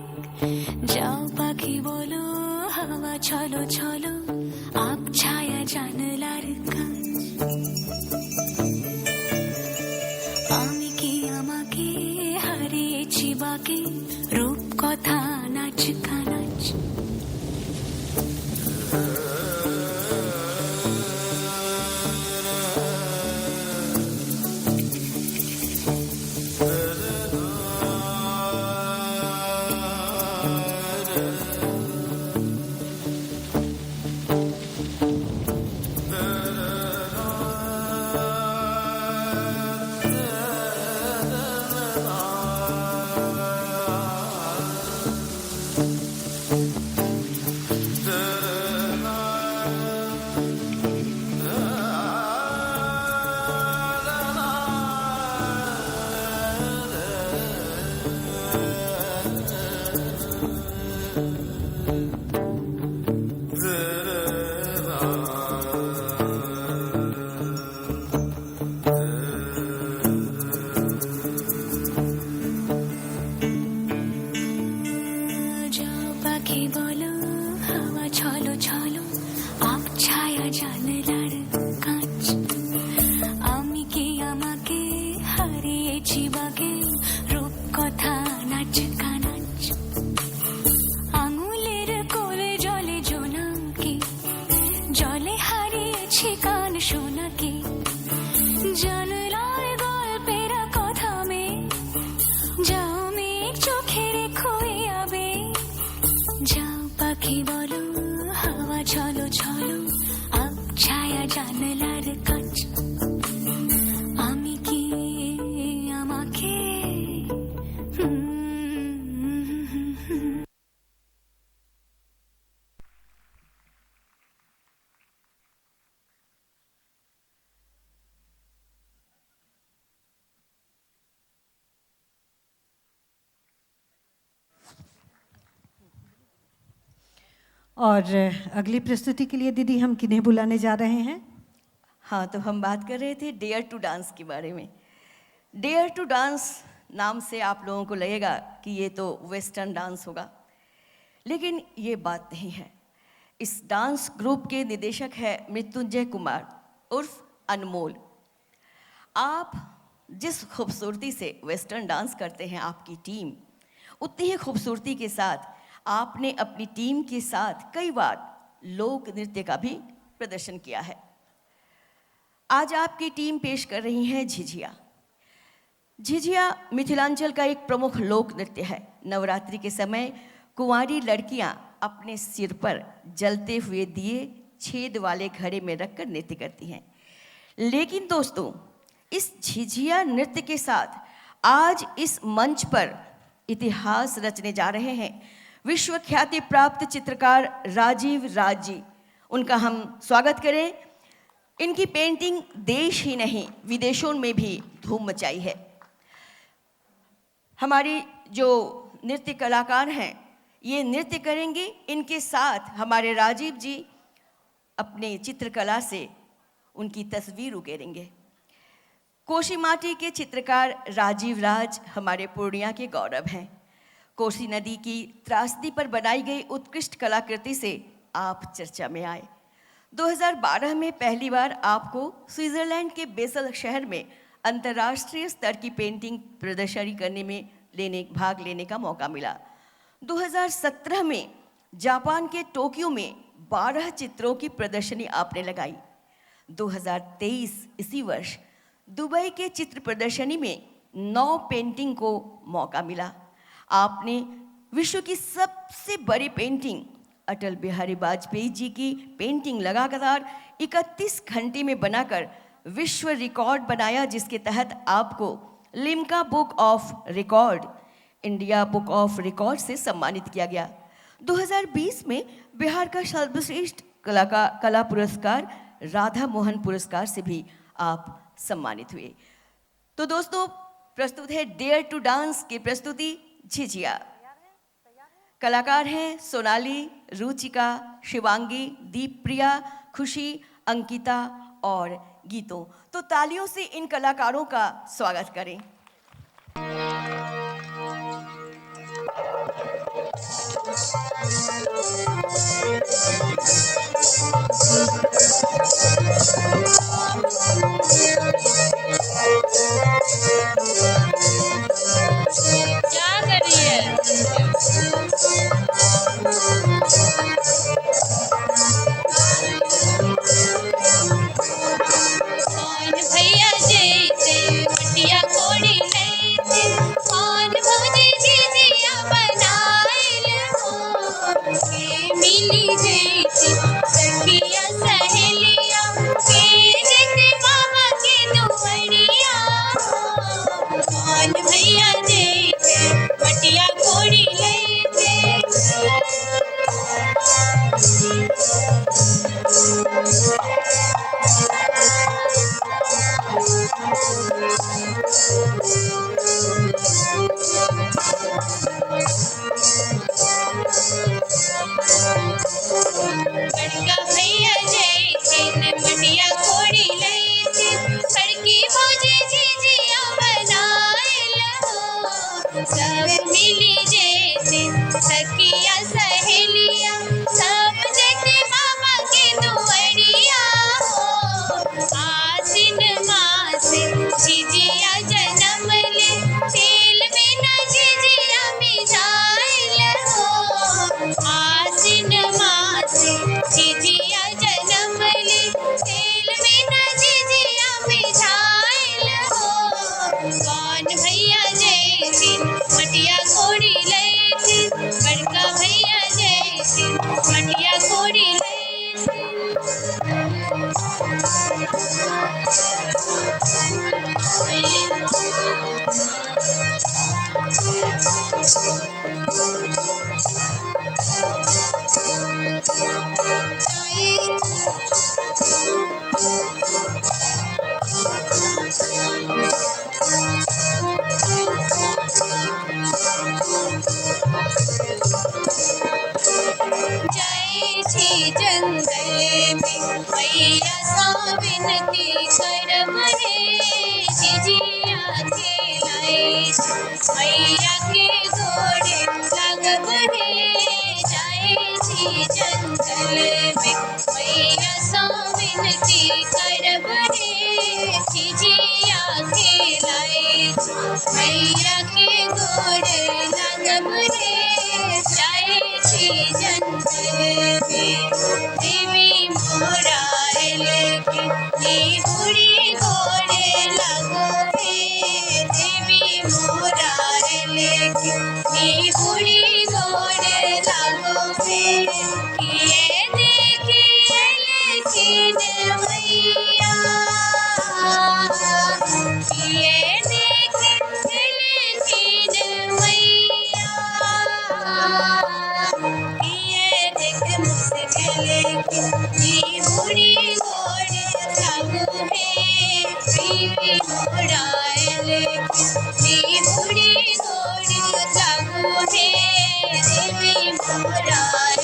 যাও পাখি বলো হাওয়া চলো চলো আব ছায়া জানলার কাজ আমি কি আমাকে হারিয়েছি বাকি রূপ কথা নাচ কানাচ और अगली प्रस्तुति के लिए दीदी हम किन्हें बुलाने जा रहे हैं? हाँ, तो हम बात कर रहे थे डेयर टू डांस के बारे में। डेयर टू डांस नाम से आप लोगों को लगेगा कि ये तो वेस्टर्न डांस होगा, लेकिन ये बात नहीं है। इस डांस ग्रुप के निदेशक है मृत्युंजय कुमार उर्फ अनमोल। आप जिस खूबसूरती से वेस्टर्न डांस करते हैं आपकी टीम, उतनी ही खूबसूरती के साथ आपने अपनी टीम के साथ कई बार लोक नृत्य का भी प्रदर्शन किया है। आज आपकी टीम पेश कर रही है झिझिया। झिझिया मिथिलांचल का एक प्रमुख लोक नृत्य है। नवरात्रि के समय कुंवारी लड़कियां अपने सिर पर जलते हुए दिए छेद वाले घड़े में रखकर नृत्य करती हैं। लेकिन दोस्तों, इस झिझिया नृत्य के साथ आज इस मंच पर इतिहास रचने जा रहे हैं विश्व ख्याति प्राप्त चित्रकार राजीव राज जी। उनका हम स्वागत करें। इनकी पेंटिंग देश ही नहीं विदेशों में भी धूम मचाई है। हमारी जो नृत्य कलाकार हैं ये नृत्य करेंगे। इनके साथ हमारे राजीव जी अपने चित्रकला से उनकी तस्वीर उकेरेंगे। कोसी माटी के चित्रकार राजीव राज हमारे पूर्णिया के गौरव हैं। कोसी नदी की त्रासदी पर बनाई गई उत्कृष्ट कलाकृति से आप चर्चा में आए। 2012 में पहली बार आपको स्विट्जरलैंड के बेसल शहर में अंतर्राष्ट्रीय स्तर की पेंटिंग प्रदर्शनी करने में भाग लेने का मौका मिला। 2017 में जापान के टोक्यो में 12 चित्रों की प्रदर्शनी आपने लगाई। 2023 इसी वर्ष दुबई के चित्र प्रदर्शनी में 9 पेंटिंग को मौका मिला। आपने विश्व की सबसे बड़ी पेंटिंग अटल बिहारी वाजपेयी जी की पेंटिंग लगातार 31 घंटे में बनाकर विश्व रिकॉर्ड बनाया, जिसके तहत आपको Limca book of record, India book of record से सम्मानित किया गया। 2020 में बिहार का सर्वश्रेष्ठ कला पुरस्कार राधा मोहन पुरस्कार से भी आप सम्मानित हुए। तो दोस्तों, प्रस्तुत है डेयर टू डांस की प्रस्तुति झिझिया। कलाकार हैं सोनाली, रुचिका, शिवांगी, दीपप्रिया, खुशी, अंकिता और गीतो। तो तालियों से इन कलाकारों का स्वागत करें। क्या कर रही है? कौन भैया जैसे मटिया कोड़ी लैते, कौन भौजी झिझिया बनाइल हो, के मिली जैसे सखिया सहेलिया, के जैसे बाबा के दुआरिया हो, कौन भैया जैसे मटिया कोड़ी लैते। बड़का भैया जैसे मटिया कोड़ी लैते, बड़की भौजी झिझिया बनाइल हो, सब मिली जैसे सखिया सहेलिया, सब जैसे बाबा के दुआरिया हो, आसिन मास झिझिया जन्म ले, तेल में न झिझिया मिझाइल हो, आसिन मास झिझिया जन्म ले, तेल में न झिझिया मिझाइल हो, कौन भैया जैसे मटिया कोड़ी लैते, बड़का भैया जैसे मटिया कोड़ी लैते। जय छी जंगल में मैया सा विनती करब हे, झिझिया खेलाए मैया के गोड़े लगब हे, जय छी जंगल में मैया सा विनती करब हे, झिझिया खेलाए मैया के गोड़े लगब हे, जय छी जंगल में देवी मोराइल के नी बुढ़ी गोड़े लगो हे, देवी मोराइल के नी बुढ़ी गोड़े लगो हे, किए देखिए लेकिन मैया, किए देखिए लेकिन मैया, किए देख मुस्किल के नी बुढ़ी गोड़े लगो हे, देवी मोराइल के नी बुढ़ी गोड़े लगो हे, देवी मोराइल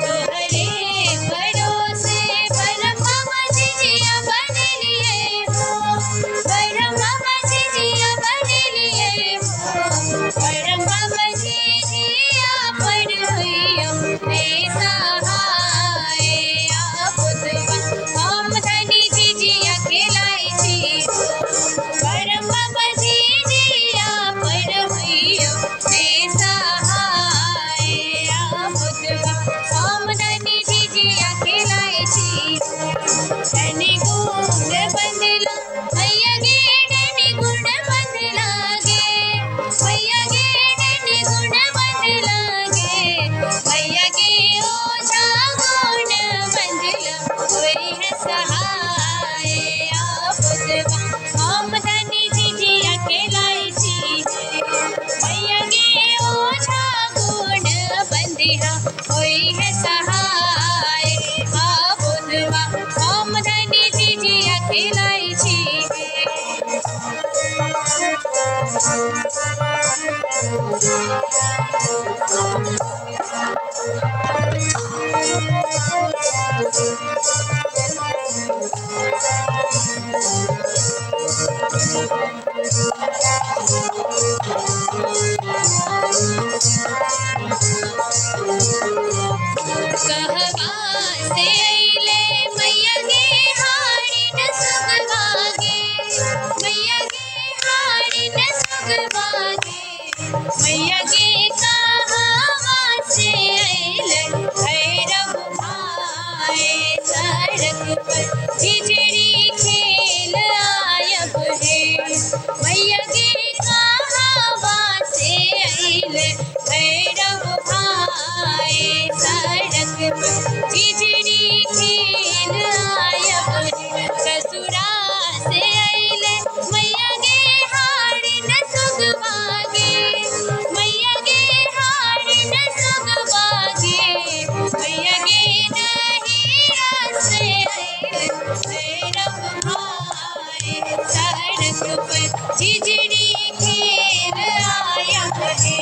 तोहरे भरोसे बरम्मा मझिया बन लिए हो, बरम्मा मझिया बन लिए हो, बरम्मा मझिया पर हुइयो मैं सहाय आपुतवा हम धनी जिजिया खिलाई थी, बरम्मा मझिया पर हुइयो मैं सहाय आपुतवा हम धनी जिजिया खिलाई थी। धनी गुण बंदला मैया गे धनी गुण बंदला गे, मैया गे धनी गुण बंदला गे, मैया गे ओझा गुण बंदला कोई है सहाय आपुतवा हम धनी जिजिया खिलाई थी, मैया गे ओझा गुण बंदिहा कोई है सहाय आपुतवा हम धनी जिजिया खिलाई थी। कहवा से अइले मैया गे हारी न सुगवागे, मैया गे हारी न सुगवागे, मैया गे कहवा से अइले भैरव भाई सड़क पर खिचड़ी खेल आयब है, मैया गे कहवा से अइले भैरव भाई सड़क पर खिचड़ी खेल आयब है, ससुरा से अइले मैया गे हारी न सुगवागे, मैया गे हारी न सुगवागे, मैया गे नहिरा से अइले भैरव भाई सड़क पर खिचड़ी खेल आयब है,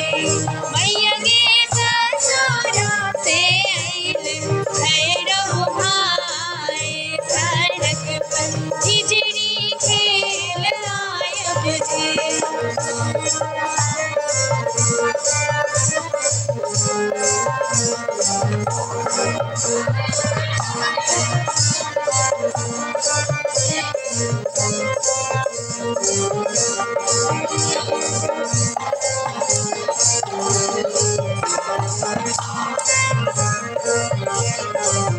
मैया गे ससुरा से अइले भैरव भाई सड़क पर खिचड़ी खेल आयब है।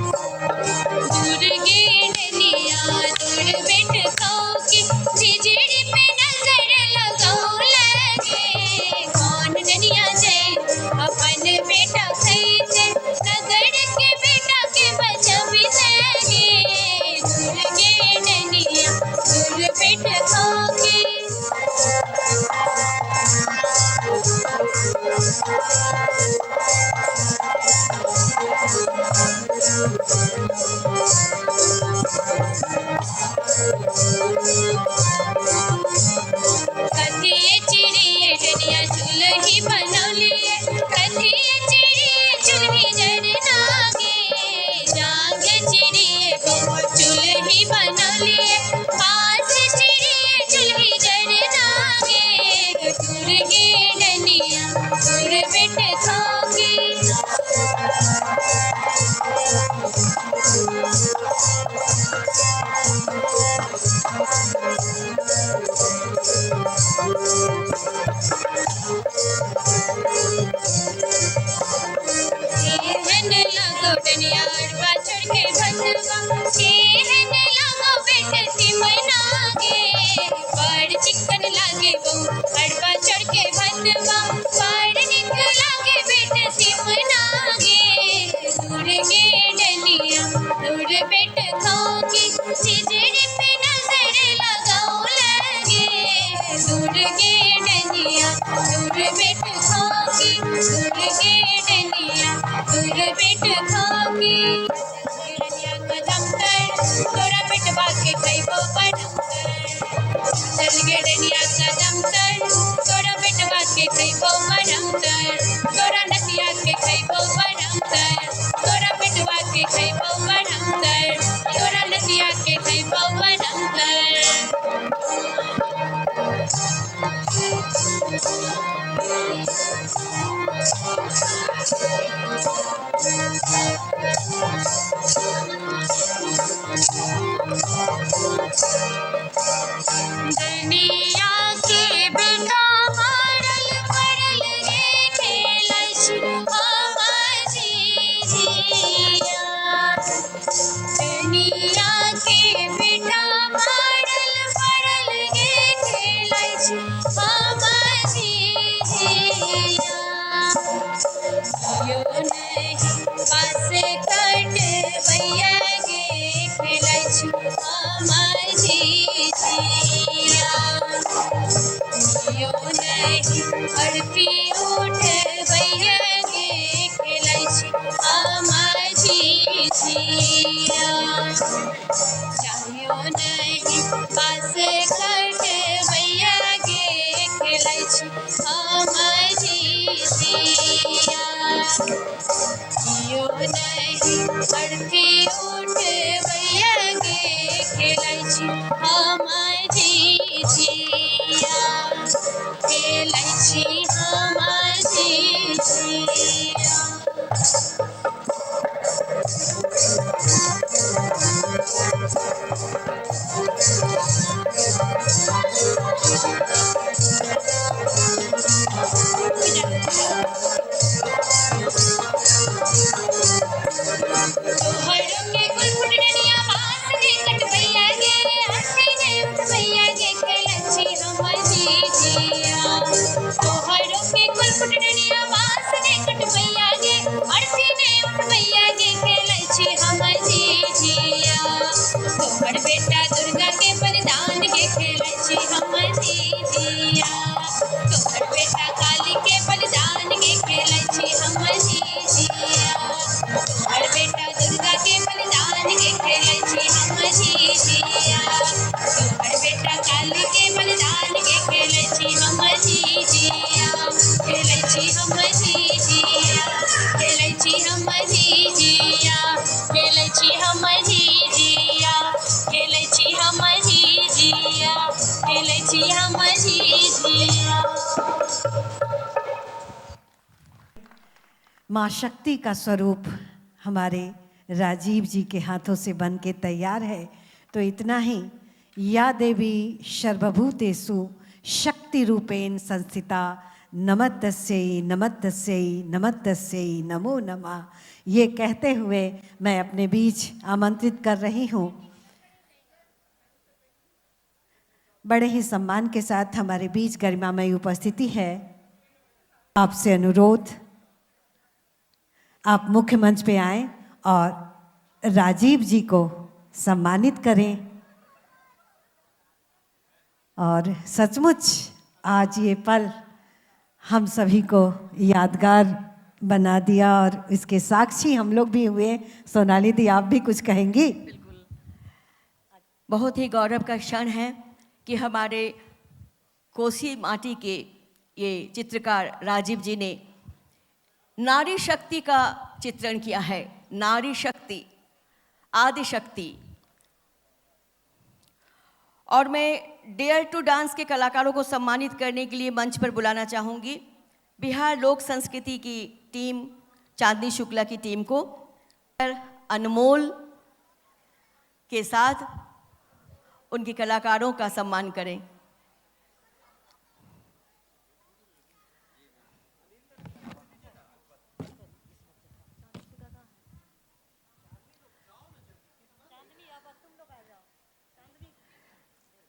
दूर गे डनिया दूर बैठ खाओगे, झिझड़ी पे नजर लगाओ लगे, कौन डनिया जाए अपन बेटा खैसे, नगर के बेटा के बचावी लगे, दूर गे डनिया दूर बैठ खाओगे। कथिए चिड़िए डनिया चूल्ही बनौलिए, कथिए चिड़िए चूल्ही जरना गे, जागे चिड़िए को चूल्ही बनौलिए, पास चिड़िए चूल्ही जरना गे, दूर गे डनिया दूर बैठ खाओगे। केहन लगो डनिया अरबा चढ़ के भतवा, केहन लगो बेट सिमना गे, बड़ चिकन लागे बहू अरबा चढ़ के भतवा, बड़ निक लागे बेट सिमना गे, दूर गे डनिया दूर बैठ खाओगी, झिझड़ी पे नजर लगाओ लगे, दूर गे डनिया दूर बैठ खाओगी, दूर गे डनिया दूर बैठ खाओगी। डनिया कदम कर तोरा पेटवा के खैबो बनम कर, चल लागे डनिया कदम तर तोरा बेटवा के खैबो बरम तर तोरा नतिया के खैबो बरम तर तोरा बेटवा के खैबो बरम तर तोरा नतिया के खैबो बरम तर दुनिया के बेटा मारल पड़ल रे खेलैछ आवाजी जिया दुनिया के बेटा मारल पड़ल रे खेलैछ आवाजी जिया यो नहीं पास कट भैया गे खेलैछ आवाजी जिया यो नहीं अड़पी उठ भैया गे खेलैछ आमाजी जिया चाहो नहीं पास कट भैया गे खेलैछ आमाजी जिया यो नहीं अड़पी उठ भैया गे खेलैछ आमाजी जिया खेलैछ आमाजी जिया तोहरो के कुल फुटनिया बांस के कट भैया गे हंसी ने उठ भैया गे खेलैछ आमाजी जिया तोहरो के कुल फुटनिया बांस के कट भैया गे हंसी ने उठ भैया गे खेलैछ आमाजी जिया तोहर बेटा दुर्गा के बलिदान के खेलैछ आमाजी जिया तोहर बेटा काली के बलिदान के खेलैछ आमाजी जिया तोहर बेटा दुर्गा के बलिदान के खेलैछ आमाजी जिया तोहर बेटा काली के बलिदान के खेलैछ आमाजी जिया खेलैछ आमाजी जिया खेलैछ आमाजी जिया खेलैछ आमाजी जिया खेलैछ आमाजी जिया खेलैछ आमाजी जिया माँ शक्ति का स्वरूप हमारे राजीव जी के हाथों से बन के तैयार है। तो इतना ही, या देवी सर्वभूतेषु शक्ति रूपेण संस्थिता नमस्तस्यै नमस्तस्यै नमस्तस्यै नमो नमः, ये कहते हुए मैं अपने बीच आमंत्रित कर रही हूँ। बड़े ही सम्मान के साथ हमारे बीच गरिमामयी उपस्थिति है। आपसे अनुरोध, आप मुख्य मंच पे आएं और राजीव जी को सम्मानित करें। और सचमुच आज ये पल हम सभी को यादगार बना दिया और इसके साक्षी हम लोग भी हुए। सोनाली दी, आप भी कुछ कहेंगी? बिल्कुल, बहुत ही गौरव का क्षण है कि हमारे कोसी माटी के ये चित्रकार राजीव जी ने नारी शक्ति का चित्रण किया है। नारी शक्ति, आदि शक्ति। और मैं डेयर टू डांस के कलाकारों को सम्मानित करने के लिए मंच पर बुलाना चाहूँगी बिहार लोक संस्कृति की टीम, चांदनी शुक्ला की टीम को। अनमोल के साथ उनके कलाकारों का सम्मान करें।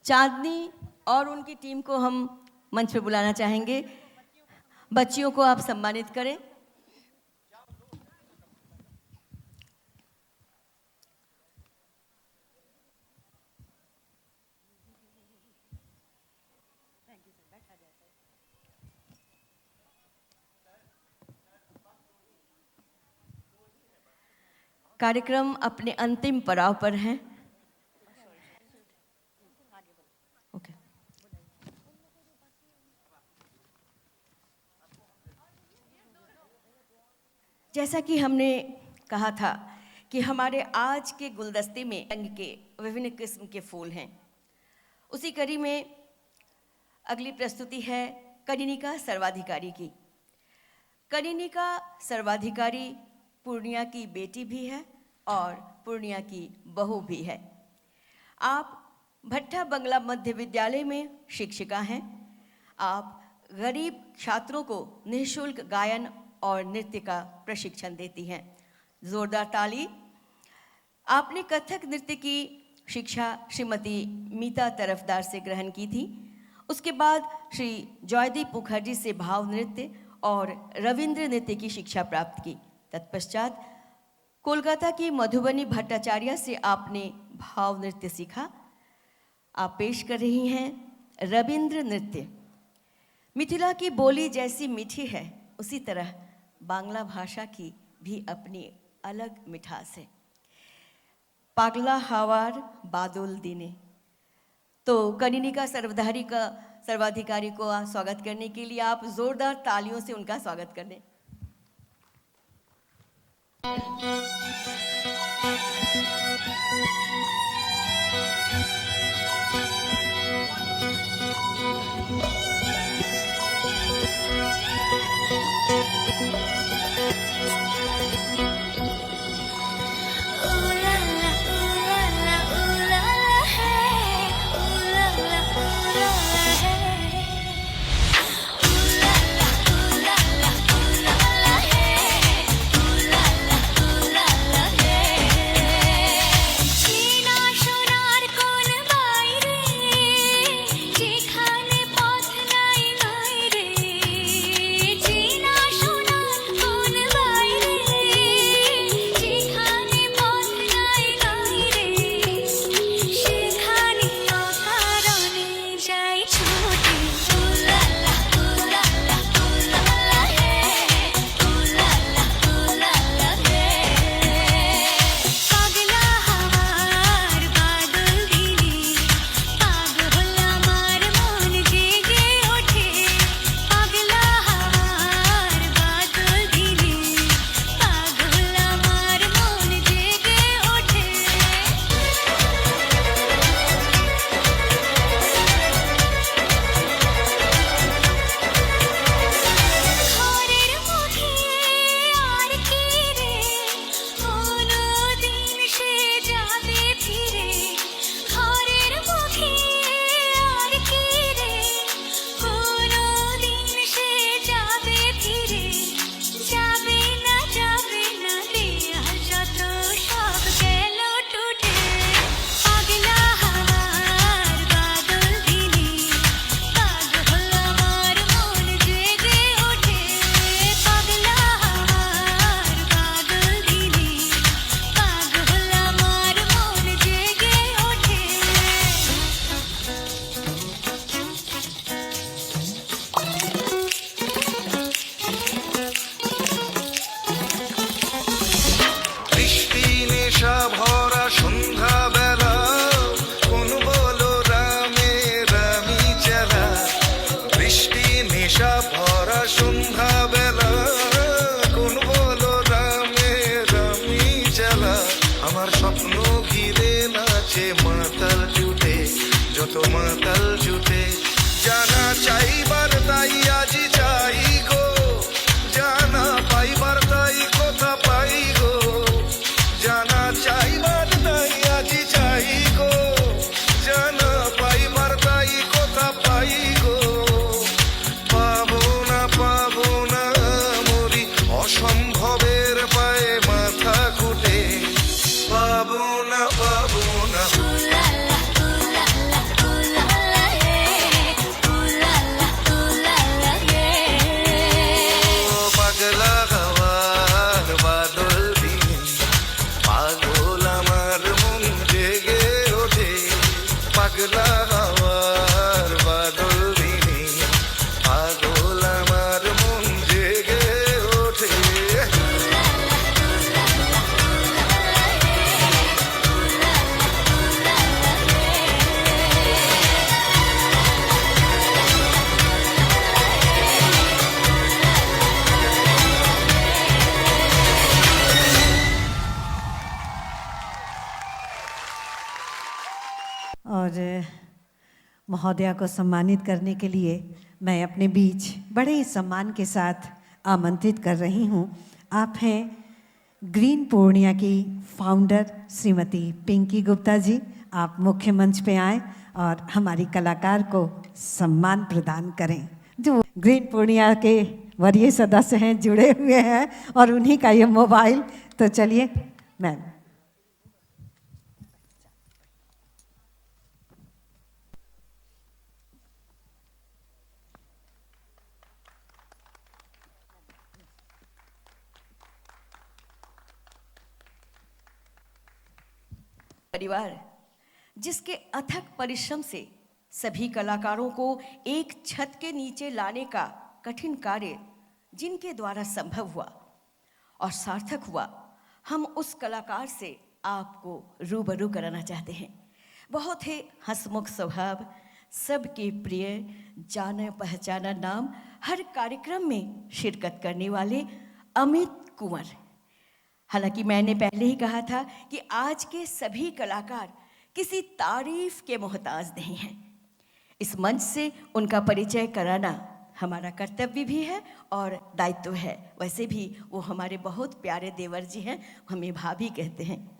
चांदनी और उनकी टीम को हम मंच पर बुलाना चाहेंगे। बच्चियों को आप सम्मानित करें। कार्यक्रम अपने अंतिम पड़ाव पर है। ओके। जैसा कि हमने कहा था कि हमारे आज के गुलदस्ते में रंग के विभिन्न किस्म के फूल हैं, उसी कड़ी में अगली प्रस्तुति है कनिनिका सर्वाधिकारी की। कनिनिका सर्वाधिकारी पूर्णिया की बेटी भी है और पूर्णिया की बहू भी है। आप भट्टा बंगला मध्य विद्यालय में शिक्षिका हैं। आप गरीब छात्रों को निःशुल्क गायन और नृत्य का प्रशिक्षण देती हैं। जोरदार ताली। आपने कथक नृत्य की शिक्षा श्रीमती मीता तरफदार से ग्रहण की थी। उसके बाद श्री जॉयदीप मुखर्जी से भाव नृत्य और रविंद्र नृत्य की शिक्षा प्राप्त की। तत्पश्चात कोलकाता की मधुबनी भट्टाचार्य से आपने भाव नृत्य सीखा। आप पेश कर रही हैं रविंद्र नृत्य। मिथिला की बोली जैसी मीठी है, उसी तरह बांग्ला भाषा की भी अपनी अलग मिठास है। पागला हावार बादल दिने। तो कनिनिका सर्वाधिकारी को स्वागत करने के लिए आप जोरदार तालियों से उनका स्वागत कर लें। Ooh la la, ooh la la, ooh la la. महोदया को सम्मानित करने के लिए मैं अपने बीच बड़े ही सम्मान के साथ आमंत्रित कर रही हूँ। आप हैं ग्रीन पूर्णिया की फाउंडर श्रीमती पिंकी गुप्ता जी। आप मुख्य मंच पे आएँ और हमारी कलाकार को सम्मान प्रदान करें, जो ग्रीन पूर्णिया के वरीय सदस्य हैं, जुड़े हुए हैं, और उन्हीं का ये मोबाइल। तो चलिए मैम। परिवार जिसके अथक परिश्रम से सभी कलाकारों को एक छत के नीचे लाने का कठिन कार्य जिनके द्वारा संभव हुआ और सार्थक हुआ, हम उस कलाकार से आपको रूबरू कराना चाहते हैं। बहुत ही हंसमुख स्वभाव, सबके प्रिय, जाना पहचाना नाम, हर कार्यक्रम में शिरकत करने वाले अमित कुंवर। हालांकि मैंने पहले ही कहा था कि आज के सभी कलाकार किसी तारीफ के मोहताज नहीं हैं। इस मंच से उनका परिचय कराना हमारा कर्तव्य भी है और दायित्व है। वैसे भी वो हमारे बहुत प्यारे देवर जी हैं, हमें भाभी कहते हैं।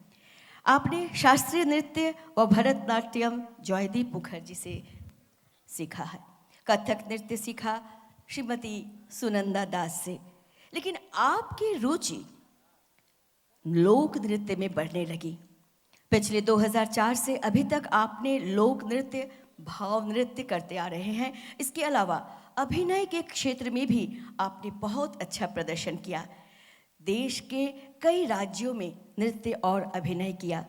आपने शास्त्रीय नृत्य व भरतनाट्यम जयदीप मुखर्जी से सीखा है, कथक नृत्य सीखा श्रीमती सुनंदा दास से, लेकिन आपकी रुचि लोक नृत्य में बढ़ने लगी। पिछले 2004 से अभी तक आपने लोक नृत्य, भाव नृत्य करते आ रहे हैं। इसके अलावा अभिनय के क्षेत्र में भी आपने बहुत अच्छा प्रदर्शन किया। देश के कई राज्यों में नृत्य और अभिनय किया।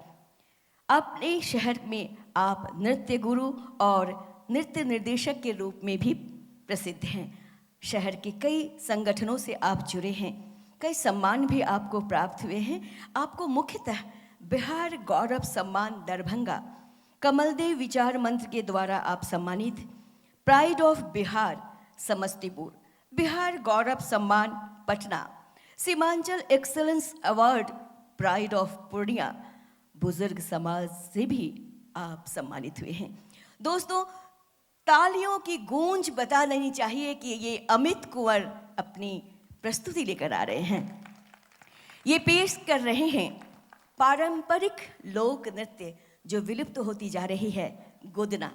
अपने शहर में आप नृत्य गुरु और नृत्य निर्देशक के रूप में भी प्रसिद्ध हैं। शहर के कई संगठनों से आप जुड़े हैं, कई सम्मान भी आपको प्राप्त हुए हैं। आपको मुख्यतः बिहार गौरव सम्मान दरभंगा, कमलदेव विचार मंत्र के द्वारा आप सम्मानित, प्राइड ऑफ बिहार समस्तीपुर, बिहार गौरव सम्मान Patna, Seemanchal excellence award pride of Purnia, बुजुर्ग समाज से भी आप सम्मानित हुए हैं। दोस्तों, तालियों की गूंज बता देनी चाहिए कि ये अमित कुंवर अपनी प्रस्तुति लेकर आ रहे हैं। ये पेश कर रहे हैं पारंपरिक लोक नृत्य जो विलुप्त होती जा रही है, गोदना।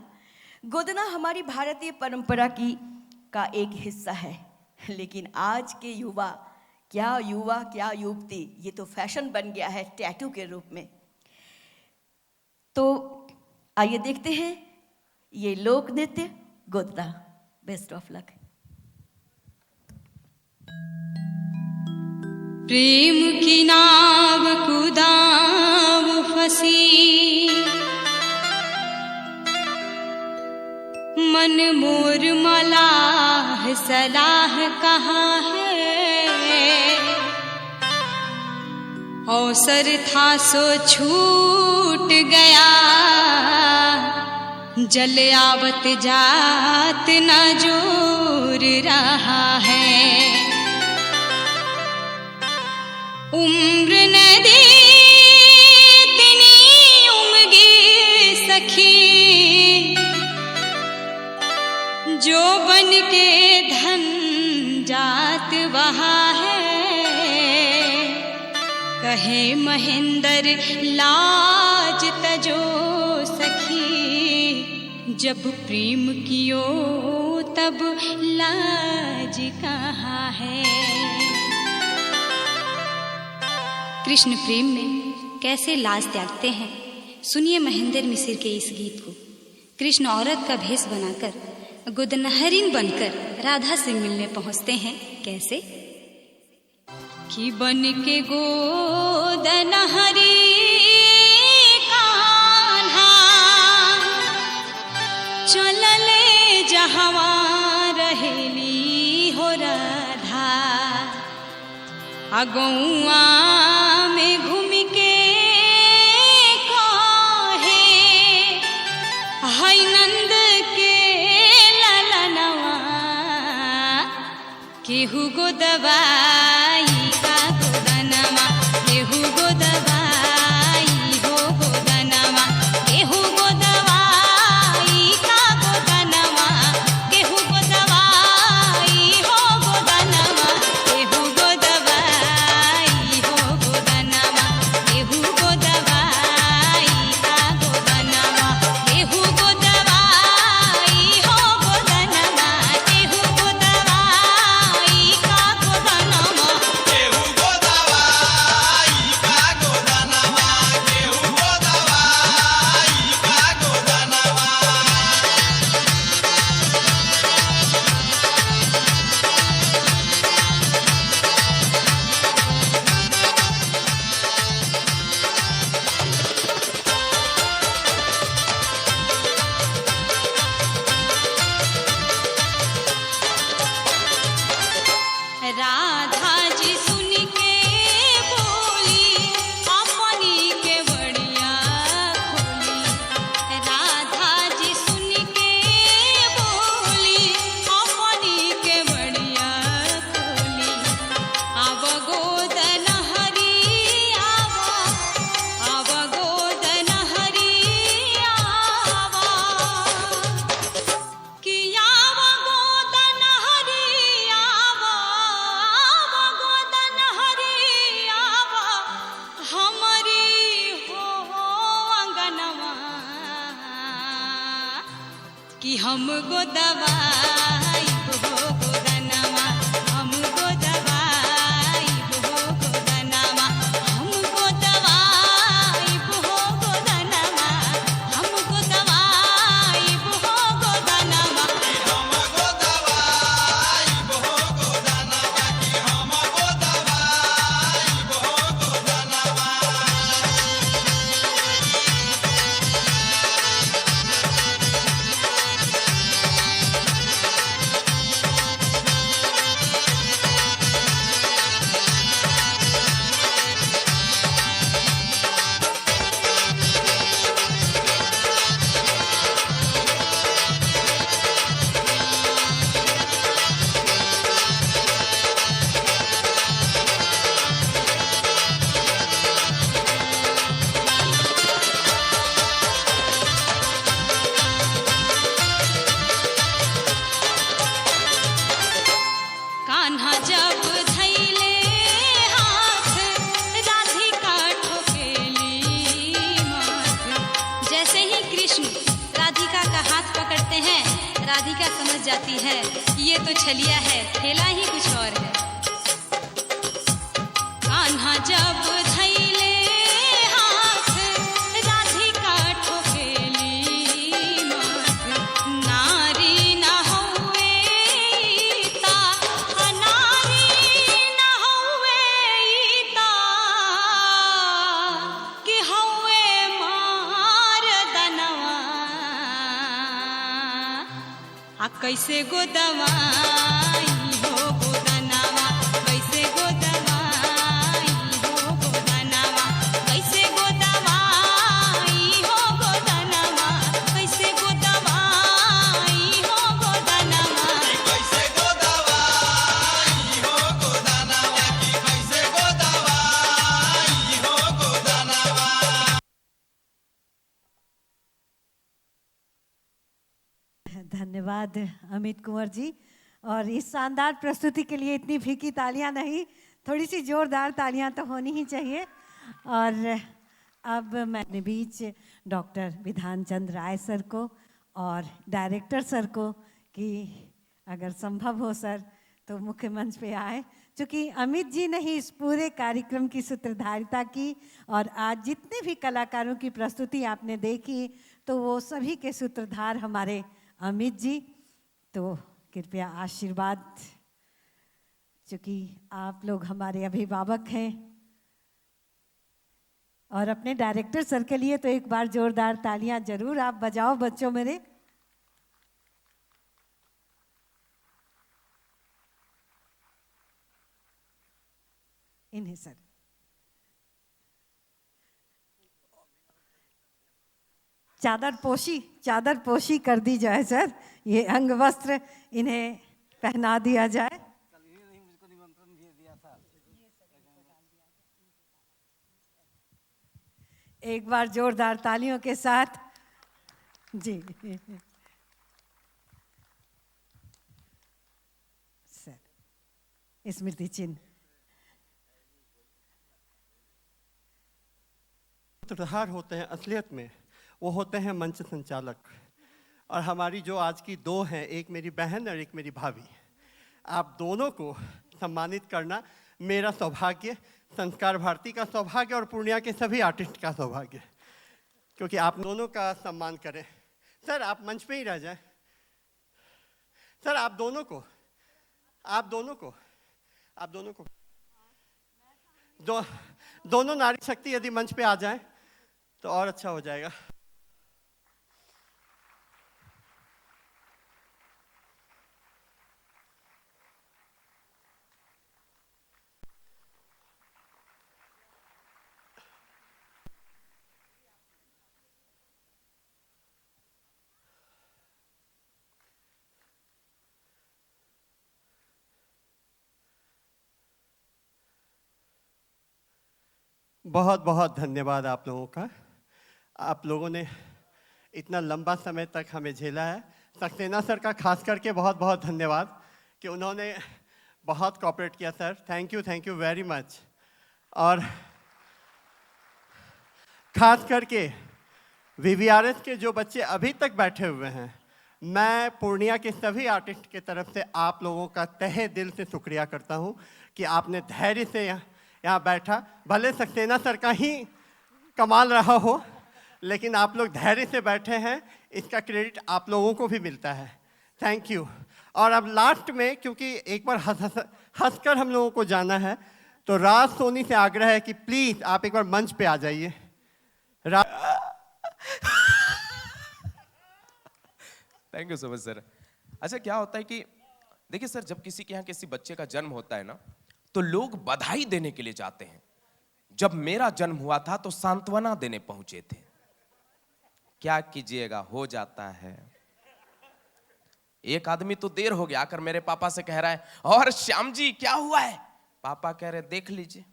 गोदना हमारी भारतीय परंपरा का एक हिस्सा है, लेकिन आज के युवा क्या युवती, ये तो फैशन बन गया है टैटू के रूप में। तो आइए देखते हैं ये लोक नृत्य गोदना। Best of luck. प्रेम की नाव कुदाव फंसी, मन मोर मलाह सलाह कहाँ है, अवसर था सो छूट गया, जल आवत जात न जोर रहा है। उम्र नदी इतनी उमगी सखी, जो बन के धन जात बहा है। कहे महेंद्र लाज तजो सखी, जब प्रेम कियो तब लाज कहाँ है। कृष्ण प्रेम में कैसे लाज त्यागते हैं, सुनिए महेंद्र मिसिर के इस गीत को। कृष्ण औरत का भेष बनाकर, गोदनहरिन बनकर राधा से मिलने पहुंचते हैं। कैसे कि बन के गोदनहरी कान्हा, चलले जहवा रहेली हो राधा, अगौआ में घूम के कहे, हाय नंद के ललनवा, केहू गो दवाई का गोदनमा, केहू गो दवाई हो गोदनमा, केहू गो दवाई का गोदनमा। समझ जाती है ये तो छलिया है, खेला ही कुछ और है। कान्हा जब धैले हाथ राधिका ठोकेली माथ, नारी न हउए ता, नारी न हउए ता, कि हउए मार दनवा, आ कैसे गोदवाई हो गोदनावा, कैसे गोदवाई हो गोदनावा, कैसे गोदवाई हो गोदनावा, कैसे गोदवाई हो गोदनावा। धन्यवाद अमित कुंवर जी। और इस शानदार प्रस्तुति के लिए इतनी फीकी तालियां नहीं, थोड़ी सी जोरदार तालियां तो होनी ही चाहिए। और अब मैं अपने बीच डॉक्टर विधान चंद्र राय सर को और डायरेक्टर सर को कि अगर संभव हो सर तो मुख्य मंच पे आए, क्योंकि अमित जी ने ही इस पूरे कार्यक्रम की सूत्रधारिता की। और आज जितने भी कलाकारों की प्रस्तुति आपने देखी तो वो सभी के सूत्रधार हमारे अमित जी। तो कृपया आशीर्वाद, क्योंकि आप लोग हमारे अभिभावक हैं। और अपने डायरेक्टर सर के लिए तो एक बार जोरदार तालियां जरूर आप बजाओ बच्चों मेरे। इन्हें सर चादर पोशी कर दी जाए सर, ये अंग वस्त्र इन्हें पहना दिया जाए। एक बार जोरदार तालियों के साथ जी। सर स्मृति चिन्ह सूत्रधार होते हैं असलियत में, वो होते हैं मंच संचालक। और हमारी जो आज की दो हैं, एक मेरी बहन और एक मेरी भाभी, आप दोनों को सम्मानित करना मेरा सौभाग्य, संस्कार भारती का सौभाग्य और पूर्णिया के सभी आर्टिस्ट का सौभाग्य, क्योंकि आप दोनों का सम्मान करें। सर आप मंच पे ही रह जाएं। सर आप दोनों को दोनों नारी शक्ति यदि मंच पे आ जाएं तो और अच्छा हो जाएगा। बहुत बहुत धन्यवाद आप लोगों का। आप लोगों ने इतना लंबा समय तक हमें झेला है। सक्सेना सर का खास करके बहुत बहुत धन्यवाद कि उन्होंने बहुत कोऑपरेट किया sir. Thank you very much. और खास करके VVRS के जो बच्चे अभी तक बैठे हुए हैं, मैं पूर्णिया के सभी आर्टिस्ट के तरफ से आप लोगों का तहे दिल से शुक्रिया करता हूं कि आपने धैर्य से यहाँ बैठा। भले सक्सेना सर का ही कमाल रहा हो, लेकिन आप लोग धैर्य से बैठे हैं, इसका क्रेडिट आप लोगों को भी मिलता है। Thank you. और अब लास्ट में, क्योंकि एक बार हंसकर हम लोगों को जाना है, तो राज सोनी से आग्रह है कि प्लीज आप एक बार मंच पे आ जाइए। Thank you so much sir. अच्छा क्या होता है कि देखिए सर, जब किसी के यहाँ किसी बच्चे का जन्म होता है ना, तो लोग बधाई देने के लिए जाते हैं। जब मेरा जन्म हुआ था तो सांत्वना देने पहुंचे थे। क्या कीजिएगा, हो जाता है। एक आदमी तो देर हो गया आकर मेरे पापा से कह रहा है, और श्याम जी क्या हुआ है? पापा कह रहे देख लीजिए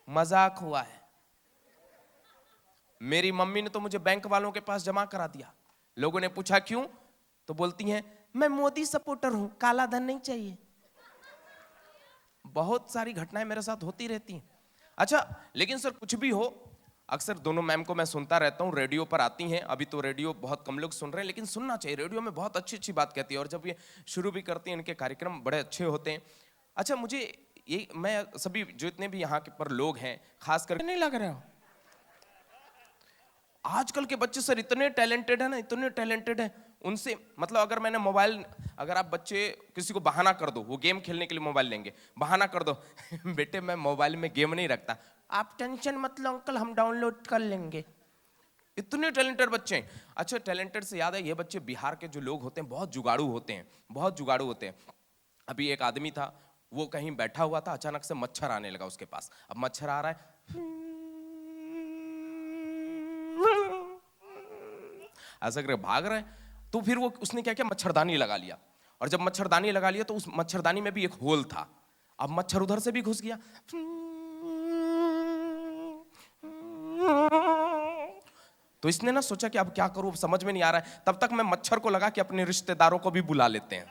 मजाक हुआ है। मेरी मम्मी ने तो मुझे बैंक वालों के पास जमा करा दिया। लोगों ने पूछा क्यों, तो बोलती हैं मैं मोदी सपोर्टर हूं, काला धन नहीं चाहिए। बहुत सारी घटनाएं मेरे साथ होती रहती हैं। अच्छा लेकिन सर कुछ भी हो, अक्सर दोनों मैम को मैं सुनता रहता हूँ, रेडियो पर आती हैं। अभी तो रेडियो बहुत कम लोग सुन रहे हैं, लेकिन सुनना चाहिए। रेडियो में बहुत अच्छी अच्छी बात कहती है, और जब ये शुरू भी करती हैं, इनके कार्यक्रम बड़े अच्छे होते हैं। अच्छा, मुझे ये, मैं सभी जो इतने भी यहाँ के पर लोग हैं, खास करके नहीं लग रहा हो, आजकल के बच्चे सर इतने टैलेंटेड है ना, इतने टैलेंटेड है। उनसे मतलब अगर मैंने मोबाइल, अगर आप बच्चे किसी को बहाना कर दो, वो गेम खेलने के लिए मोबाइल लेंगे, बहाना कर दो बेटे मैं मोबाइल में गेम नहीं रखता, आप टेंशन मत लो अंकल, हम डाउनलोड कर लेंगे। इतने टैलेंटेड बच्चे हैं। अच्छा, टैलेंटेड से याद है, ये बच्चे बिहार के जो लोग होते हैं बहुत जुगाड़ू होते हैं, बहुत जुगाड़ू होते हैं। अभी एक आदमी था, वो कहीं बैठा हुआ था, अचानक से मच्छर आने लगा उसके पास। अब मच्छर आ रहा है, ऐसा करके भाग रहा है, तो फिर वो उसने क्या किया, मच्छरदानी लगा लिया। और जब मच्छरदानी लगा लिया तो उस मच्छरदानी में भी एक होल था। अब मच्छर उधर से भी घुस गया। तो इसने ना सोचा कि अब क्या करूं, समझ में नहीं आ रहा है। तब तक मैं मच्छर को लगा कि अपने रिश्तेदारों को भी बुला लेते हैं,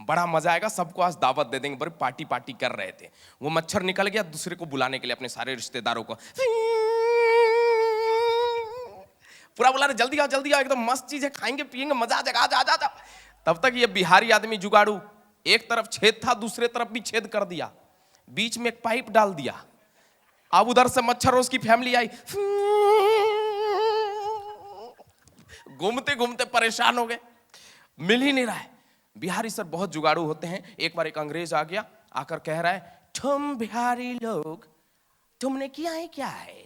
बड़ा मजा आएगा, सबको आज दावत दे देंगे। बड़ी पार्टी पार्टी कर रहे थे, वो मच्छर निकल गया दूसरे को बुलाने के लिए, अपने सारे रिश्तेदारों को पूरा बुला रहे, जल्दी आओ जल्दी आओ, एकदम मस्त चीज है, खाएंगे पिएंगे, मजा आ जाएगा, आ जा। तब तक ये बिहारी आदमी जुगाड़ू, एक तरफ छेद था, दूसरे तरफ भी छेद कर दिया, बीच में एक पाइप डाल दिया। अब उधर से मच्छर और उसकी फैमिली आई, घूमते घूमते परेशान हो गए, मिल ही नहीं रहा है। बिहारी सर बहुत जुगाड़ू होते हैं। एक बार एक अंग्रेज आ गया, आकर कह रहा है, तुम बिहारी लोग, तुमने किया है क्या है,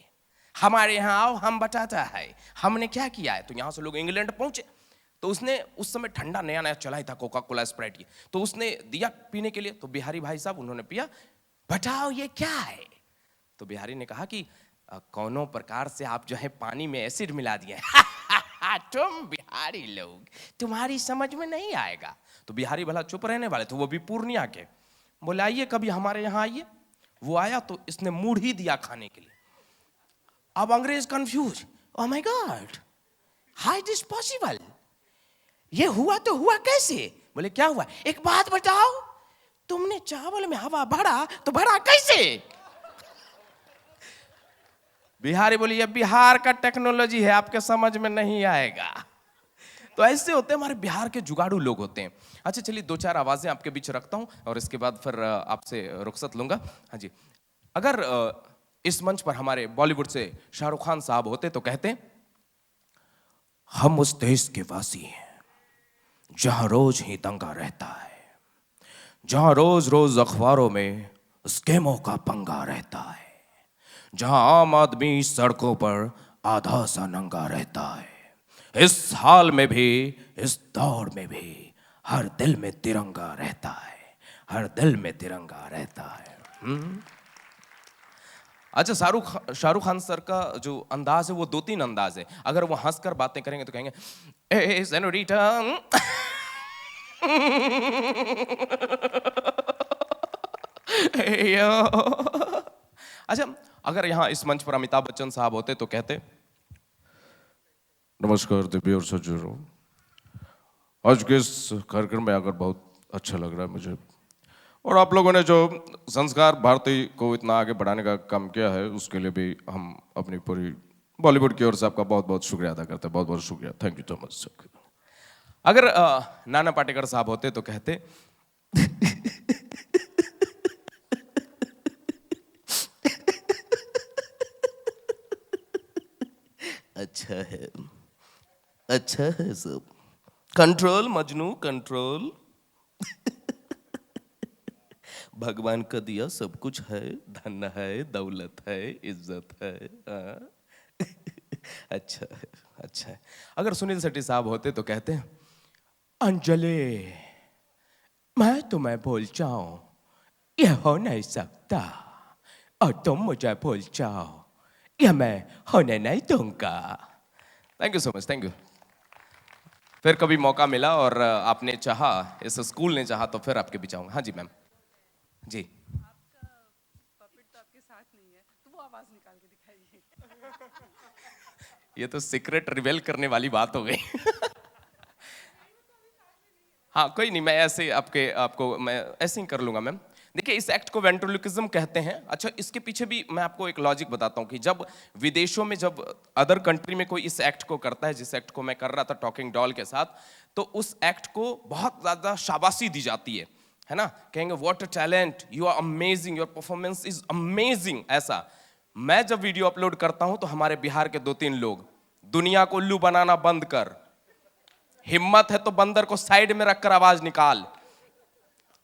हमारे यहाँ आओ, हम बताता है हमने क्या किया है। तो यहाँ से लोग इंग्लैंड पहुंचे, तो उसने उस समय ठंडा नया नया चला ही था, कोका कोला स्प्राइट की, तो उसने दिया पीने के लिए। तो बिहारी भाई साहब उन्होंने पिया, बताओ ये क्या है। तो बिहारी ने कहा कि कौनों प्रकार से आप जो है पानी में एसिड मिला दिए तुम बिहारी लोग, तुम्हारी समझ में नहीं आएगा। तो बिहारी भला चुप रहने वाले थे, वो भी पूर्णिया के, बोले आइए कभी हमारे यहाँ आइए। वो आया तो इसने मूढ़ ही दिया खाने के लिए। अब अंग्रेज confuse, oh my God, how it is possible, ये हुआ तो हुआ कैसे। बोले क्या हुआ, एक बात बताओ, तुमने चावल में हवा भरा तो भरा कैसे। बिहारी बोली, ये बिहार का टेक्नोलॉजी है, आपके समझ में नहीं आएगा। तो ऐसे होते हैं हमारे बिहार के जुगाड़ू लोग होते हैं। अच्छा चलिए, दो चार आवाजें आपके बीच रखता हूं और इसके बाद फिर आपसे रुखसत लूंगा। हाँ जी, अगर इस मंच पर हमारे बॉलीवुड से शाहरुख खान साहब होते तो कहते, हम उस देश के वासी हैं जहां रोज ही दंगा रहता है, जहां रोज रोज अखबारों में स्कैमों का पंगा रहता है, जहां आम आदमी सड़कों पर आधा सा नंगा रहता है। इस हाल में भी, इस दौर में भी हर दिल में तिरंगा रहता है, हर दिल में तिरंगा रहता है। अच्छा, शाहरुख खान सर का जो अंदाज है वो दो तीन अंदाज है। अगर वो हंसकर बातें करेंगे तो कहेंगे, ए सेनोरिटा अच्छा, अगर यहाँ इस मंच पर अमिताभ बच्चन साहब होते तो कहते, नमस्कार दिव्य और सज्जनों, आज के इस कार्यक्रम में आकर बहुत अच्छा लग रहा है मुझे, और आप लोगों ने जो संस्कार भारती को इतना आगे बढ़ाने का काम किया है उसके लिए भी हम अपनी पूरी बॉलीवुड की ओर से आपका बहुत बहुत शुक्रिया अदा करते हैं। बहुत बहुत शुक्रिया, थैंक यू सो मच। अगर नाना पाटेकर साहब होते तो कहते, अच्छा है, अच्छा है सब, कंट्रोल मजनू कंट्रोल भगवान का दिया सब कुछ है, धन है, दौलत है, इज्जत है। अच्छा है, अच्छा है। अगर सुनील शेट्टी साहब होते तो कहते हैं, अंजलि मैं तुम्हें भूल जाऊं यह हो नहीं सकता, और तुम मुझे भूल जाओ यह मैं होने नहीं दूंगा। Thank you so much, thank you. फिर कभी मौका मिला और आपने चाहा, इस स्कूल ने चाहा तो फिर आपके बीच आऊंगा। हाँ जी मैम जी। आपका पपेट तो आपके साथ नहीं है, तो वो आवाज निकाल के दिखाइए। ये तो सीक्रेट रिवेल करने वाली बात हो गई। हाँ कोई नहीं, मैं ऐसे आपको मैं ऐसे ही कर लूंगा मैम। देखिए, इस एक्ट को वेंट्रोलिक्विज्म कहते हैं। अच्छा, इसके पीछे भी मैं आपको एक लॉजिक बताता हूँ कि जब विदेशों में, जब अदर कंट्री में कोई इस एक्ट को करता है, जिस एक्ट को मैं कर रहा था टॉकिंग डॉल के साथ, तो उस एक्ट को बहुत ज़्यादा शाबाशी दी जाती है ना, कहेंगे what a talent, you are amazing, your performance is amazing. ऐसा मैं जब वीडियो अपलोड करता हूं तो हमारे बिहार के 2-3 लोग, दुनिया को उल्लू बनाना बंद कर, हिम्मत है तो बंदर को साइड में रखकर आवाज निकाल,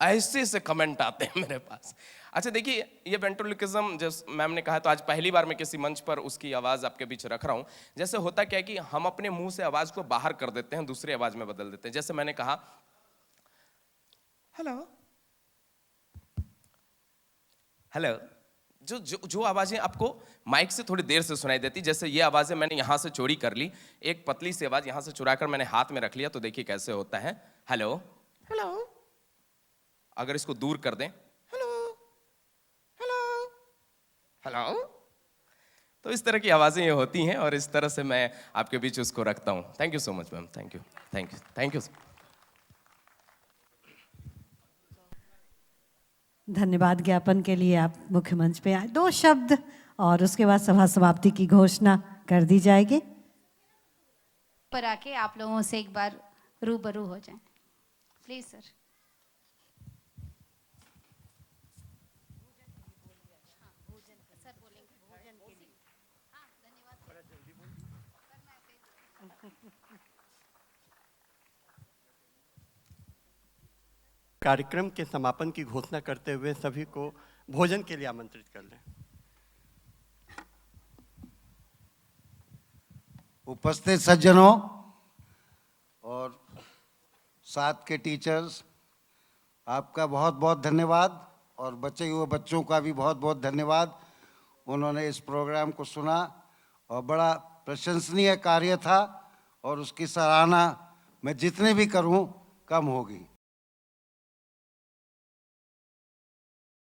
ऐसे से कमेंट आते हैं मेरे पास। अच्छा देखिए, ये वेंट्रोलिक्विज्म जैसे मैम ने कहा, तो आज पहली बार मैं किसी मंच पर उसकी आवाज आपके बीच रख रहा हूं। जैसे होता क्या है कि हम अपने मुंह से आवाज को बाहर कर देते हैं, दूसरी आवाज में बदल देते हैं। जैसे मैंने कहा हेलो हेलो, जो आवाजें आपको माइक से थोड़ी देर से सुनाई देती, जैसे ये आवाजें मैंने यहां से चोरी कर ली, एक पतली सी आवाज यहां से चुराकर मैंने हाथ में रख लिया, तो देखिए कैसे होता है। हेलो हेलो, अगर इसको दूर कर दें, हेलो हेलो हेलो, तो इस तरह की आवाजें ये होती हैं, और इस तरह से मैं आपके बीच उसको रखता हूं। Thank you so much ma'am, thank you thank you thank you. धन्यवाद ज्ञापन के लिए आप मुख्य मंच पे आए। 2 शब्द और उसके बाद सभा समाप्ति की घोषणा कर दी जाएगी। पर आके आप लोगों से एक बार रूबरू हो जाएं, प्लीज सर। कार्यक्रम के समापन की घोषणा करते हुए सभी को भोजन के लिए आमंत्रित कर लें। उपस्थित सज्जनों और साथ के टीचर्स, आपका बहुत बहुत धन्यवाद, और बचे हुए बच्चों का भी बहुत बहुत धन्यवाद। उन्होंने इस प्रोग्राम को सुना और बड़ा प्रशंसनीय कार्य था, और उसकी सराहना मैं जितने भी करूं कम होगी।